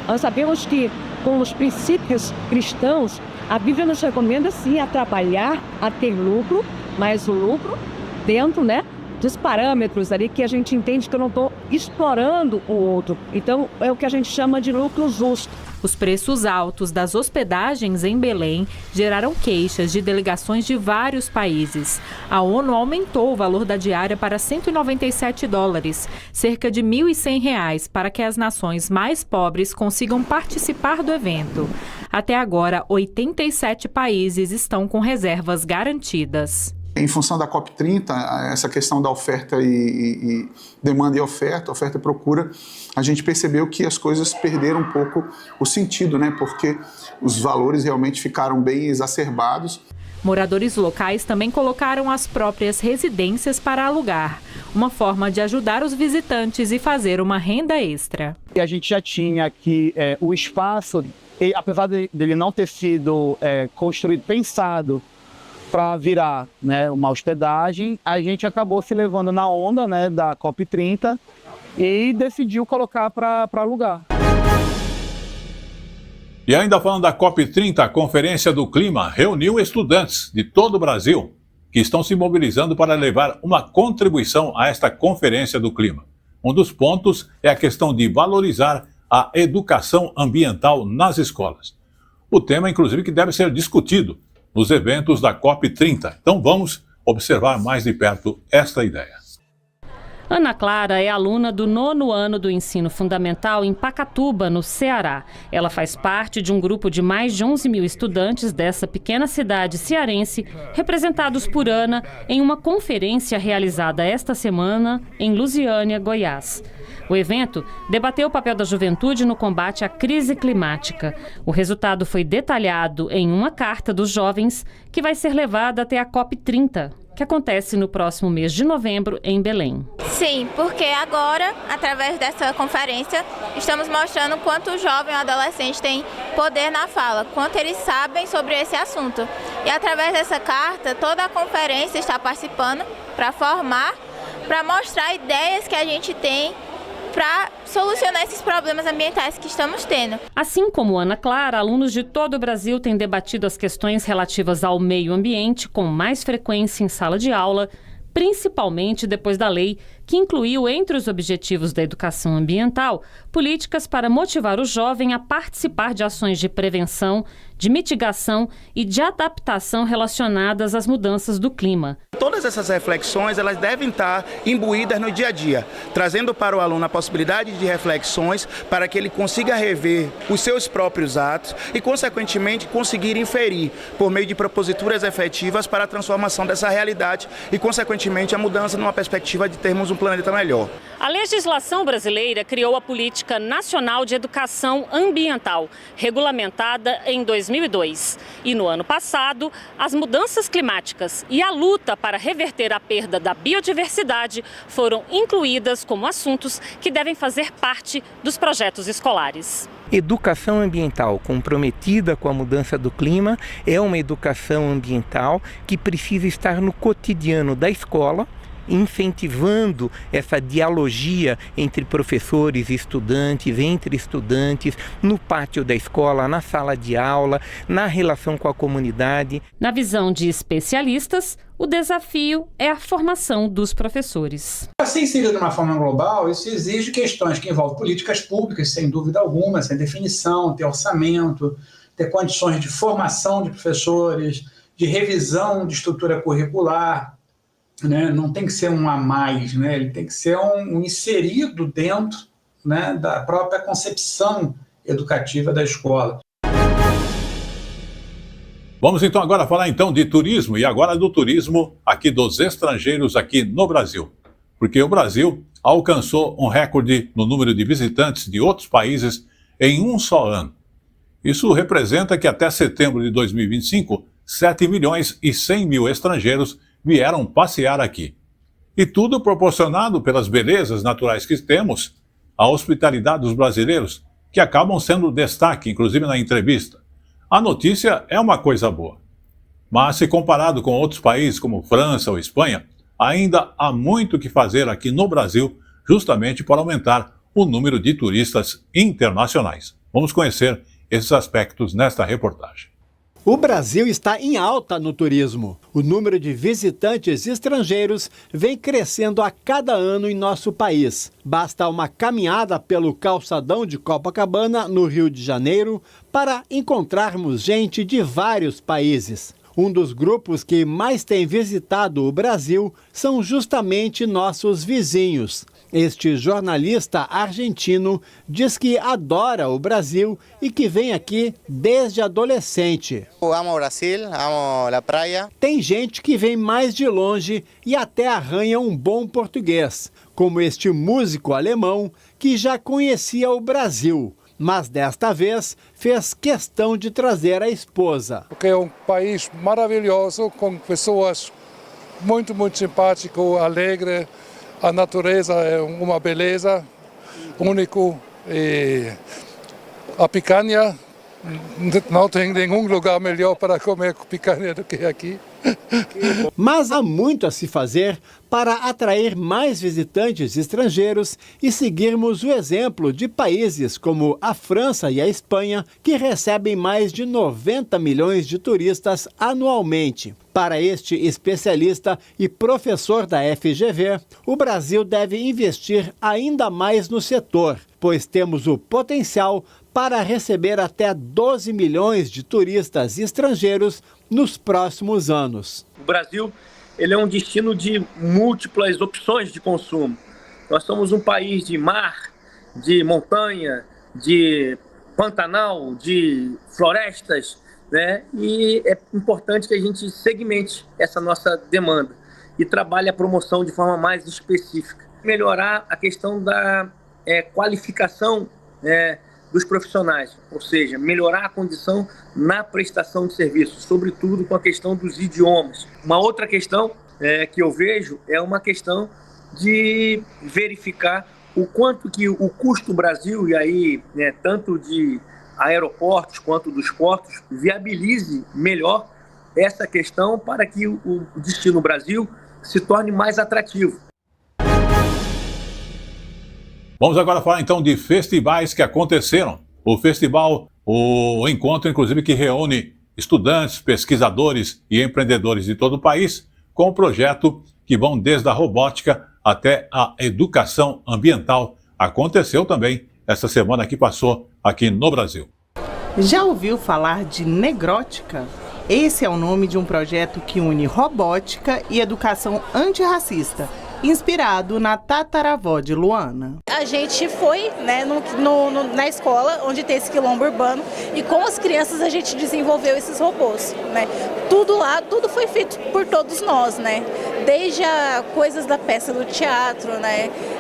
Nós sabemos que com os princípios cristãos A Bíblia nos recomenda, sim, a trabalhar, a ter lucro, mas o lucro dentro, né, dos parâmetros ali que a gente entende que eu não estou explorando o outro. Então, é o que a gente chama de lucro justo. Os preços altos das hospedagens em Belém geraram queixas de delegações de vários países. A ONU aumentou o valor da diária para $197, cerca de R$ 1.100, para que as nações mais pobres consigam participar do evento. Até agora, 87 países estão com reservas garantidas. Em função da COP30, essa questão da oferta e demanda e oferta e procura, a gente percebeu que as coisas perderam um pouco o sentido, né? Porque os valores realmente ficaram bem exacerbados. Moradores locais também colocaram as próprias residências para alugar, uma forma de ajudar os visitantes e fazer uma renda extra. E a gente já tinha aqui o espaço, e apesar dele não ter sido construído, pensado para virar, né, uma hospedagem, a gente acabou se levando na onda, né, da COP30 e decidiu colocar para alugar. E ainda falando da COP30, a Conferência do Clima reuniu estudantes de todo o Brasil que estão se mobilizando para levar uma contribuição a esta Conferência do Clima. Um dos pontos é a questão de valorizar a educação ambiental nas escolas. O tema, inclusive, que deve ser discutido nos eventos da COP30. Então vamos observar mais de perto esta ideia. Ana Clara é aluna do 9º ano do ensino fundamental em Pacatuba, no Ceará. Ela faz parte de um grupo de mais de 11 mil estudantes dessa pequena cidade cearense, representados por Ana em uma conferência realizada esta semana em Lusiânia, Goiás. O evento debateu o papel da juventude no combate à crise climática. O resultado foi detalhado em uma carta dos jovens que vai ser levada até a COP30, que acontece no próximo mês de novembro em Belém. Sim, porque agora, através dessa conferência, estamos mostrando quanto o jovem e o adolescente tem poder na fala, quanto eles sabem sobre esse assunto. E através dessa carta, toda a conferência está participando para formar, para mostrar ideias que a gente tem para solucionar esses problemas ambientais que estamos tendo. Assim como Ana Clara, alunos de todo o Brasil têm debatido as questões relativas ao meio ambiente com mais frequência em sala de aula, principalmente depois da lei que incluiu entre os objetivos da educação ambiental políticas para motivar o jovem a participar de ações de prevenção, de mitigação e de adaptação relacionadas às mudanças do clima. Todas essas reflexões, elas devem estar imbuídas no dia a dia, trazendo para o aluno a possibilidade de reflexões para que ele consiga rever os seus próprios atos e, consequentemente, conseguir inferir por meio de proposituras efetivas para a transformação dessa realidade e, consequentemente, a mudança numa perspectiva de termos um planeta melhor. A legislação brasileira criou a Política Nacional de Educação Ambiental, regulamentada em 2002. E no ano passado, as mudanças climáticas e a luta para reverter a perda da biodiversidade foram incluídas como assuntos que devem fazer parte dos projetos escolares. Educação ambiental comprometida com a mudança do clima é uma educação ambiental que precisa estar no cotidiano da escola, incentivando essa dialogia entre professores e estudantes, entre estudantes, no pátio da escola, na sala de aula, na relação com a comunidade. Na visão de especialistas, o desafio é a formação dos professores. Para ser inserido de uma forma global, isso exige questões que envolvem políticas públicas, sem dúvida alguma, sem definição, ter orçamento, ter condições de formação de professores, de revisão de estrutura curricular, né? Não tem que ser um a mais, né? Ele tem que ser um inserido dentro, né, da própria concepção educativa da escola. Vamos então agora falar então de turismo e agora do turismo aqui dos estrangeiros aqui no Brasil. Porque o Brasil alcançou um recorde no número de visitantes de outros países em um só ano. Isso representa que até setembro de 2025, 7 milhões e 100 mil estrangeiros vieram passear aqui. E tudo proporcionado pelas belezas naturais que temos, a hospitalidade dos brasileiros, que acabam sendo destaque, inclusive na entrevista. A notícia é uma coisa boa. Mas se comparado com outros países como França ou Espanha, ainda há muito o que fazer aqui no Brasil, justamente para aumentar o número de turistas internacionais. Vamos conhecer esses aspectos nesta reportagem. O Brasil está em alta no turismo. O número de visitantes estrangeiros vem crescendo a cada ano em nosso país. Basta uma caminhada pelo calçadão de Copacabana, no Rio de Janeiro, para encontrarmos gente de vários países. Um dos grupos que mais tem visitado o Brasil são justamente nossos vizinhos. Este jornalista argentino diz que adora o Brasil e que vem aqui desde adolescente. Eu amo o Brasil, amo a praia. Tem gente que vem mais de longe e até arranha um bom português, como este músico alemão que já conhecia o Brasil, mas desta vez fez questão de trazer a esposa. Porque é um país maravilhoso, com pessoas muito simpáticas, alegres. A natureza é uma beleza, único. E a picanha, não tem nenhum lugar melhor para comer picanha do que aqui. Mas há muito a se fazer para atrair mais visitantes estrangeiros e seguirmos o exemplo de países como a França e a Espanha, que recebem mais de 90 milhões de turistas anualmente. Para este especialista e professor da FGV, o Brasil deve investir ainda mais no setor, pois temos o potencial para receber até 12 milhões de turistas estrangeiros nos próximos anos. O Brasil ele é um destino de múltiplas opções de consumo. Nós somos um país de mar, de montanha, de Pantanal, de florestas, né? E é importante que a gente segmente essa nossa demanda e trabalhe a promoção de forma mais específica. Melhorar a questão da qualificação dos profissionais, ou seja, melhorar a condição na prestação de serviços, sobretudo com a questão dos idiomas. Uma outra questão que eu vejo é uma questão de verificar o quanto que o custo Brasil, e aí tanto de aeroportos quanto dos portos, viabilize melhor essa questão para que o destino Brasil se torne mais atrativo. Vamos agora falar então de festivais que aconteceram. O encontro, inclusive, que reúne estudantes, pesquisadores e empreendedores de todo o país, com um projeto que vão desde a robótica até a educação ambiental. Aconteceu também essa semana que passou aqui no Brasil. Já ouviu falar de Negrótica? Esse é o nome de um projeto que une robótica e educação antirracista, inspirado na tataravó de Luana. A gente foi na escola onde tem esse quilombo urbano e com as crianças a gente desenvolveu esses robôs. Tudo lá, tudo foi feito por todos nós, desde coisas da peça do teatro,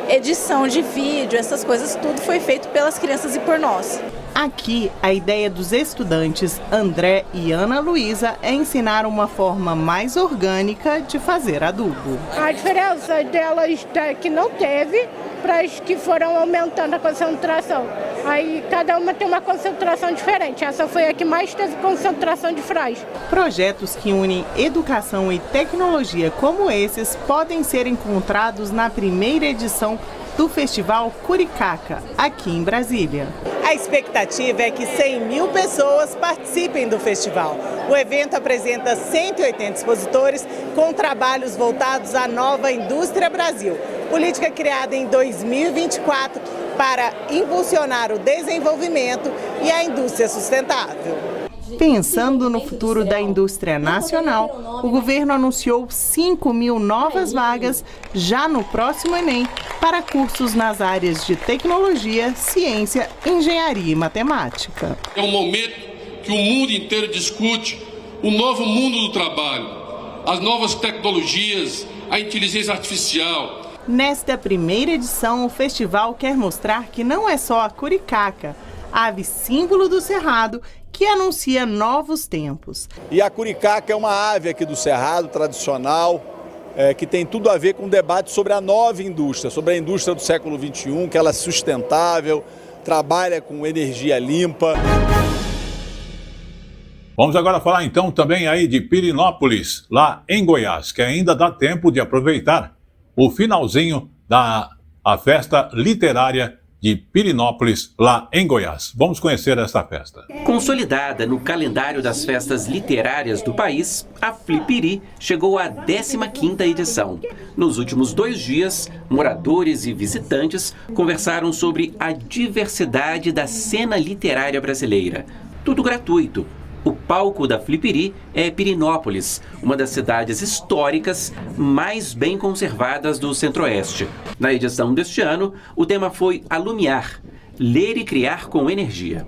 edição de vídeo, essas coisas, tudo foi feito pelas crianças e por nós. Aqui, a ideia dos estudantes André e Ana Luísa é ensinar uma forma mais orgânica de fazer adubo. A diferença delas que não teve para as que foram aumentando a concentração. Aí cada uma tem uma concentração diferente. Essa foi a que mais teve concentração de frágil. Projetos que unem educação e tecnologia como esses podem ser encontrados na primeira edição do Festival Curicaca, aqui em Brasília. A expectativa é que 100 mil pessoas participem do festival. O evento apresenta 180 expositores com trabalhos voltados à nova Indústria Brasil, política criada em 2024 para impulsionar o desenvolvimento e a indústria sustentável. Pensando no futuro da indústria nacional, o governo anunciou 5 mil novas vagas já no próximo Enem para cursos nas áreas de tecnologia, ciência, engenharia e matemática. É um momento que o mundo inteiro discute o novo mundo do trabalho, as novas tecnologias, a inteligência artificial. Nesta primeira edição, o festival quer mostrar que não é só a curicaca, ave símbolo do Cerrado, que anuncia novos tempos. E a curicaca é uma ave aqui do Cerrado, tradicional, que tem tudo a ver com o debate sobre a nova indústria, sobre a indústria do século XXI, que ela é sustentável, trabalha com energia limpa. Vamos agora falar então também aí de Pirenópolis, lá em Goiás, que ainda dá tempo de aproveitar o finalzinho da festa literária de Pirenópolis, lá em Goiás. Vamos conhecer esta festa. Consolidada no calendário das festas literárias do país, a Flipiri chegou à 15ª edição. Nos últimos 2 dias, moradores e visitantes conversaram sobre a diversidade da cena literária brasileira. Tudo gratuito. O palco da Flipiri é Pirenópolis, uma das cidades históricas mais bem conservadas do Centro-Oeste. Na edição deste ano, o tema foi Alumiar, ler e criar com energia.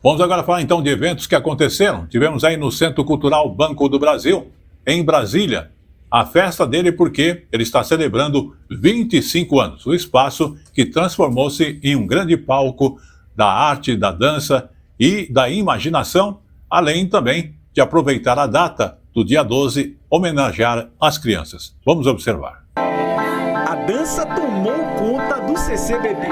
Vamos agora falar então de eventos que aconteceram. Tivemos aí no Centro Cultural Banco do Brasil, em Brasília, a festa dele porque ele está celebrando 25 anos. O espaço que transformou-se em um grande palco da arte, da dança e da imaginação, além também de aproveitar a data do dia 12, homenagear as crianças. Vamos observar. A dança tomou conta do CCBB.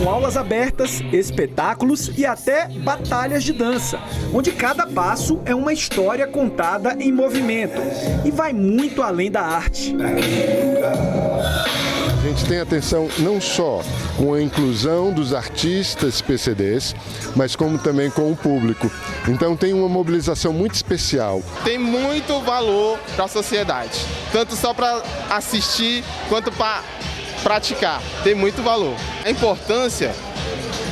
Com aulas abertas, espetáculos e até batalhas de dança, onde cada passo é uma história contada em movimento e vai muito além da arte. A gente tem atenção não só com a inclusão dos artistas PCDs, mas como também com o público. Então tem uma mobilização muito especial. Tem muito valor para a sociedade, tanto só para assistir quanto para praticar. Tem muito valor. A importância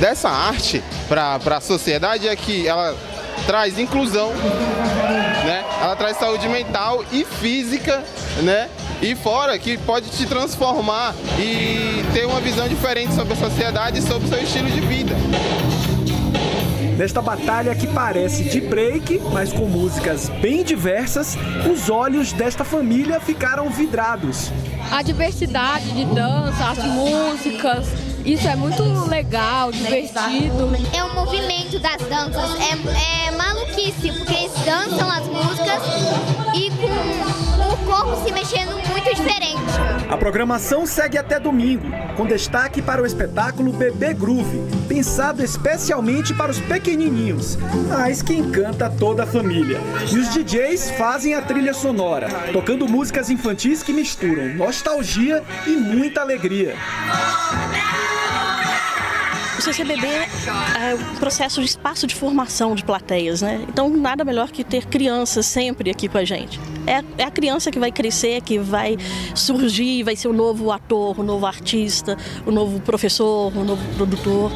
dessa arte para a sociedade é que ela traz inclusão, né? Ela traz saúde mental e física, né? E fora que pode te transformar e ter uma visão diferente sobre a sociedade e sobre o seu estilo de vida. Nesta batalha que parece de break, mas com músicas bem diversas, os olhos desta família ficaram vidrados. A diversidade de dança, as músicas, isso é muito legal, divertido. É o movimento das danças, é maluquice, porque eles dançam as músicas e com o corpo se mexendo muito diferente. A programação segue até domingo, com destaque para o espetáculo Bebê Groove, pensado especialmente para os pequenininhos, mas que encanta toda a família. E os DJs fazem a trilha sonora, tocando músicas infantis que misturam nostalgia e muita alegria. O CCBB é um processo de espaço de formação de plateias, né? Então nada melhor que ter crianças sempre aqui com a gente. É a criança que vai crescer, que vai surgir, vai ser o novo ator, o novo artista, o novo professor, o novo produtor.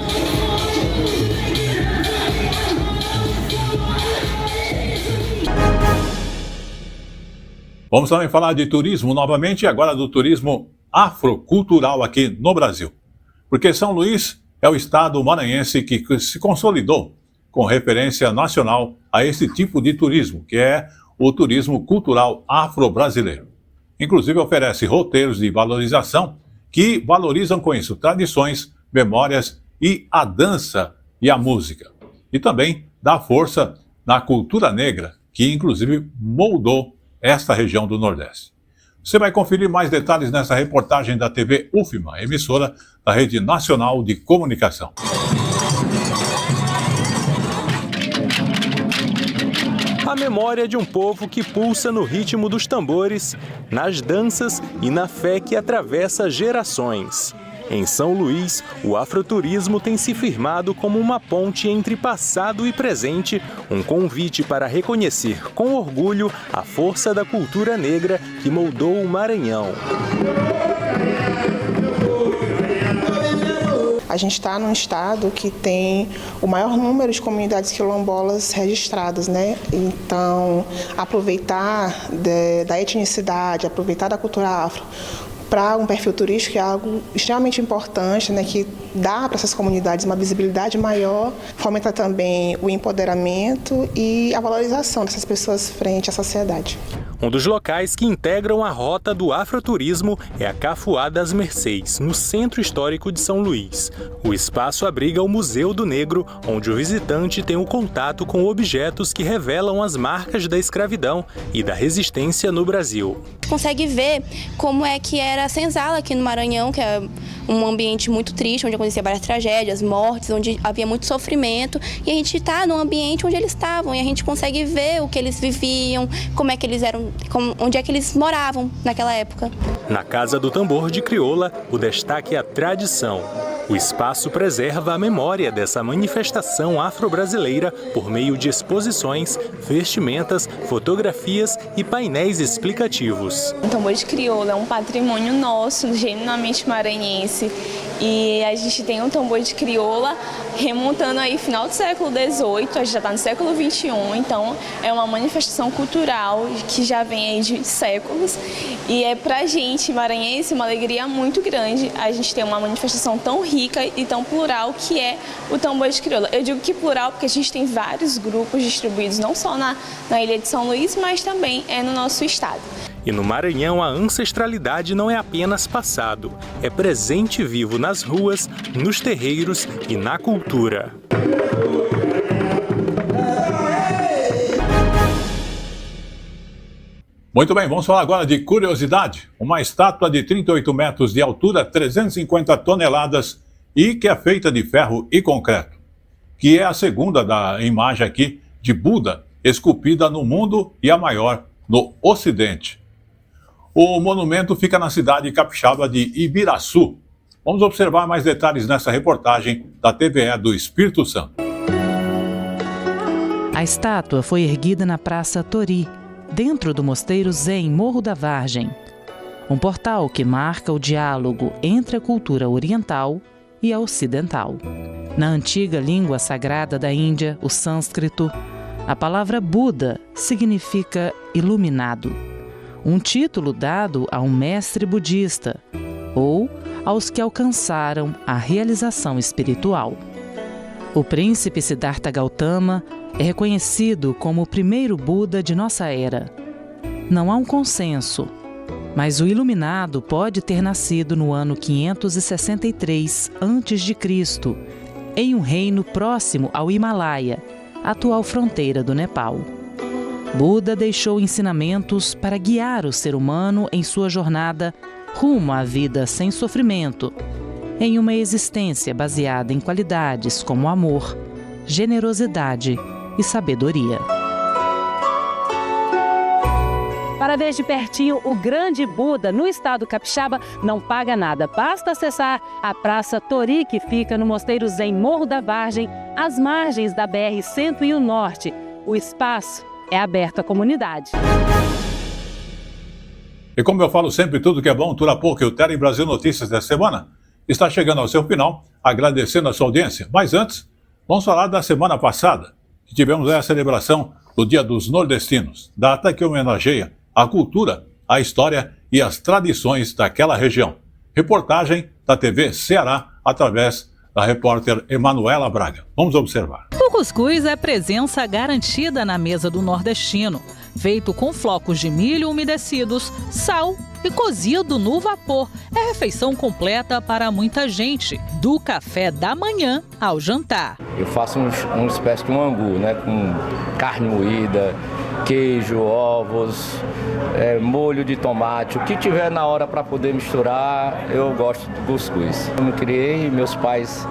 Vamos também falar de turismo novamente, e agora do turismo afrocultural aqui no Brasil. Porque São Luís é o estado maranhense que se consolidou com referência nacional a esse tipo de turismo, que é o turismo cultural afro-brasileiro. Inclusive oferece roteiros de valorização que valorizam com isso tradições, memórias e a dança e a música. E também dá força na cultura negra, que inclusive moldou esta região do Nordeste. Você vai conferir mais detalhes nessa reportagem da TV UFMA, emissora da Rede Nacional de Comunicação. A memória de um povo que pulsa no ritmo dos tambores, nas danças e na fé que atravessa gerações. Em São Luís, o afroturismo tem se firmado como uma ponte entre passado e presente, um convite para reconhecer com orgulho a força da cultura negra que moldou o Maranhão. A gente está num estado que tem o maior número de comunidades quilombolas registradas, né? Então, aproveitar da etnicidade, aproveitar da cultura afro para um perfil turístico é algo extremamente importante, né, que dá para essas comunidades uma visibilidade maior, fomenta também o empoderamento e a valorização dessas pessoas frente à sociedade. Um dos locais que integram a rota do afroturismo é a Cafuá das Mercês, no Centro Histórico de São Luís. O espaço abriga o Museu do Negro, onde o visitante tem o contato com objetos que revelam as marcas da escravidão e da resistência no Brasil. Consegue ver como é que era a senzala aqui no Maranhão, que é um ambiente muito triste, onde acontecia várias tragédias, mortes, onde havia muito sofrimento, e a gente está num ambiente onde eles estavam, e a gente consegue ver o que eles viviam, como é que eles eram onde é que eles moravam naquela época. Na Casa do Tambor de Crioula, o destaque é a tradição. O espaço preserva a memória dessa manifestação afro-brasileira por meio de exposições, vestimentas, fotografias e painéis explicativos. O tambor de crioula é um patrimônio nosso, genuinamente maranhense. E a gente tem um tambor de crioula remontando aí final do século XVIII, a gente já está no século XXI, então é uma manifestação cultural que já vem aí de séculos. E é pra gente, maranhense, uma alegria muito grande a gente ter uma manifestação tão rica e tão plural que é o tambor de crioula. Eu digo que plural porque a gente tem vários grupos distribuídos não só na Ilha de São Luís, mas também no nosso estado. E no Maranhão, a ancestralidade não é apenas passado, é presente vivo nas ruas, nos terreiros e na cultura. Muito bem, vamos falar agora de curiosidade. Uma estátua de 38 metros de altura, 350 toneladas e que é feita de ferro e concreto, que é a segunda da imagem aqui de Buda, esculpida no mundo e a maior no Ocidente. O monumento fica na cidade capixaba de Ibiraçu. Vamos observar mais detalhes nessa reportagem da TVE do Espírito Santo. A estátua foi erguida na Praça Tori, dentro do Mosteiro Zen Morro da Vargem. Um portal que marca o diálogo entre a cultura oriental e a ocidental. Na antiga língua sagrada da Índia, o sânscrito, a palavra Buda significa iluminado. Um título dado a um mestre budista ou aos que alcançaram a realização espiritual. O príncipe Siddhartha Gautama é reconhecido como o primeiro Buda de nossa era. Não há um consenso, mas o iluminado pode ter nascido no ano 563 a.C., em um reino próximo ao Himalaia, atual fronteira do Nepal. Buda deixou ensinamentos para guiar o ser humano em sua jornada rumo à vida sem sofrimento, em uma existência baseada em qualidades como amor, generosidade e sabedoria. Para ver de pertinho o grande Buda no estado capixaba, não paga nada. Basta acessar a Praça Tori, que fica no Mosteiro Zen Morro da Vargem, às margens da BR-101 Norte. O espaço é aberto à comunidade. E como eu falo sempre, tudo que é bom dura pouco. E o Tele Brasil Notícias dessa semana está chegando ao seu final, agradecendo a sua audiência. Mas antes, vamos falar da semana passada, que tivemos a celebração do Dia dos Nordestinos, data que homenageia a cultura, a história e as tradições daquela região. Reportagem da TV Ceará, através da repórter Emanuela Braga. Vamos observar. O cuscuz é presença garantida na mesa do nordestino. Feito com flocos de milho umedecidos, sal e cozido no vapor. É refeição completa para muita gente, do café da manhã ao jantar. Eu faço uma espécie de um angu, né, com carne moída, queijo, ovos, molho de tomate, o que tiver na hora para poder misturar, eu gosto do cuscuz. Eu me criei, meus pais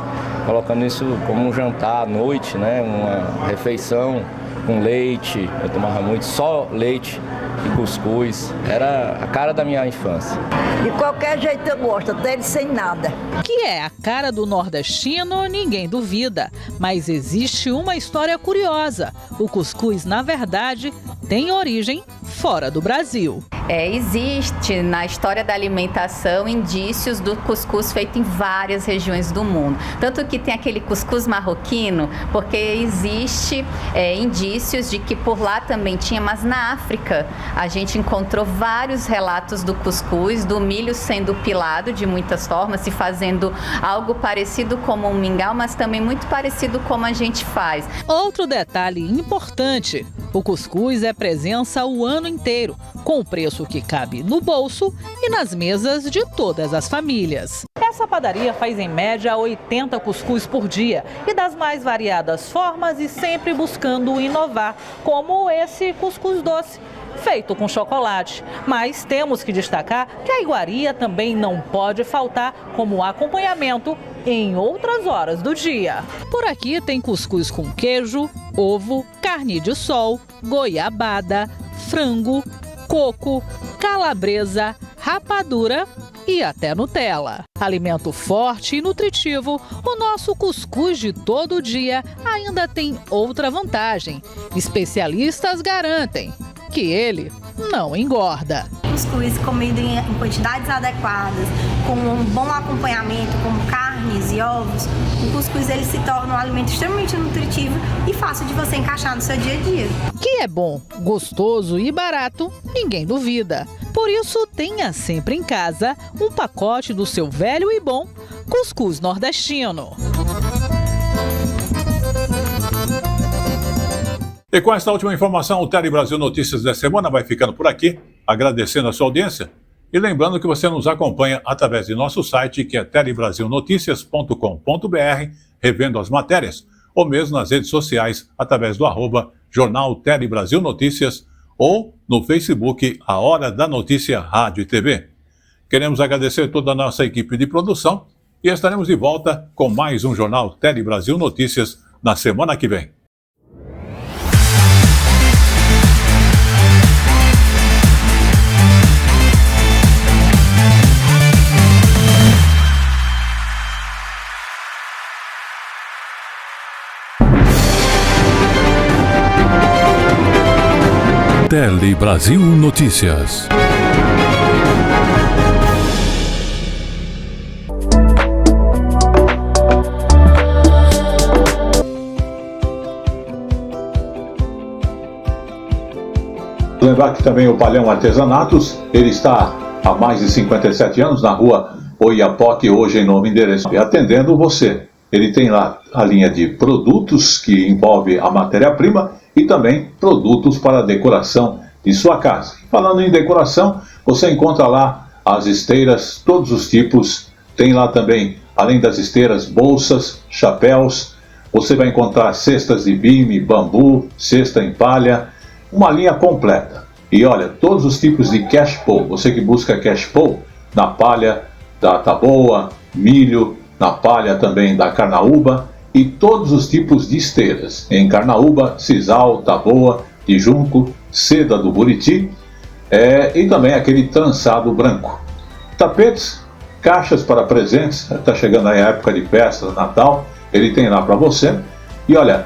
colocando isso como um jantar à noite, né, uma refeição com leite, eu tomava muito só leite e cuscuz, era a cara da minha infância. De qualquer jeito eu gosto, dele sem nada. Que é a cara do nordestino, ninguém duvida, mas existe uma história curiosa. O cuscuz, na verdade, tem origem fora do Brasil. Existe na história da alimentação indícios do cuscuz feito em várias regiões do mundo. Tanto que tem aquele cuscuz marroquino, porque existe indícios de que por lá também tinha, mas na África a gente encontrou vários relatos do cuscuz, do milho sendo pilado de muitas formas, se fazendo algo parecido como um mingau, mas também muito parecido como a gente faz. Outro detalhe importante, o cuscuz é presença o ano inteiro, com o preço que cabe no bolso e nas mesas de todas as famílias. Essa padaria faz em média 80 cuscuz por dia e das mais variadas formas e sempre buscando inovar, como esse cuscuz doce, feito com chocolate. Mas temos que destacar que a iguaria também não pode faltar como acompanhamento em outras horas do dia. Por aqui tem cuscuz com queijo, ovo, carne de sol, goiabada, frango, coco, calabresa, rapadura e até Nutella. Alimento forte e nutritivo, o nosso cuscuz de todo dia ainda tem outra vantagem. Especialistas garantem que ele não engorda. Cuscuz comido em quantidades adequadas, com um bom acompanhamento, como carnes e ovos, o cuscuz ele se torna um alimento extremamente nutritivo e fácil de você encaixar no seu dia a dia. Que é bom, gostoso e barato, ninguém duvida. Por isso, tenha sempre em casa um pacote do seu velho e bom cuscuz nordestino. E com esta última informação, o Tele Brasil Notícias da semana vai ficando por aqui, agradecendo a sua audiência e lembrando que você nos acompanha através de nosso site, que é telebrasilnoticias.com.br, revendo as matérias, ou mesmo nas redes sociais, através do @Jornal Tele Brasil Notícias, ou no Facebook, A Hora da Notícia Rádio e TV. Queremos agradecer toda a nossa equipe de produção e estaremos de volta com mais um Jornal Tele Brasil Notícias na semana que vem. Tele Brasil Notícias. Lembrar que também o Palhão Artesanatos, ele está há mais de 57 anos na rua Oiapoque, hoje em novo endereço, atendendo você. Ele tem lá a linha de produtos que envolve a matéria-prima e também produtos para decoração de sua casa. Falando em decoração, você encontra lá as esteiras, todos os tipos. Tem lá também, além das esteiras, bolsas, chapéus. Você vai encontrar cestas de bime, bambu, cesta em palha, uma linha completa. E olha, todos os tipos de cash pole. Você que busca cash pole, na palha da taboa, milho, na palha também da carnaúba, e todos os tipos de esteiras, em carnaúba, sisal, taboa, de junco, seda do buriti, e também aquele trançado branco. Tapetes, caixas para presentes, está chegando aí a época de festas, Natal, ele tem lá para você. E olha,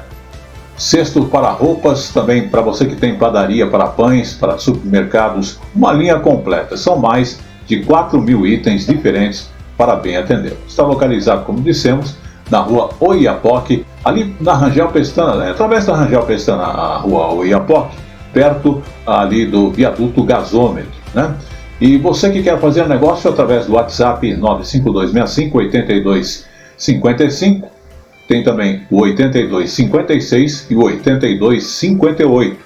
cesto para roupas, também para você que tem padaria, para pães, para supermercados, uma linha completa. São mais de 4.000 itens diferentes para bem atender. Está localizado, como dissemos, na rua Oiapoque, ali na Rangel Pestana, né? Através da Rangel Pestana, a rua Oiapoque, perto ali do viaduto gasômetro, né? E você que quer fazer negócio através do WhatsApp 95265-8255, tem também o 8256 e o 8258.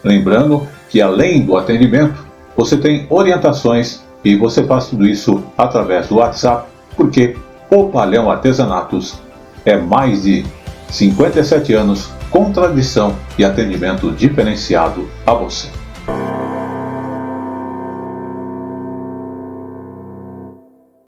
Lembrando que além do atendimento, você tem orientações e você faz tudo isso através do WhatsApp, porque o Palhão Artesanatos é mais de 57 anos com tradição e atendimento diferenciado a você.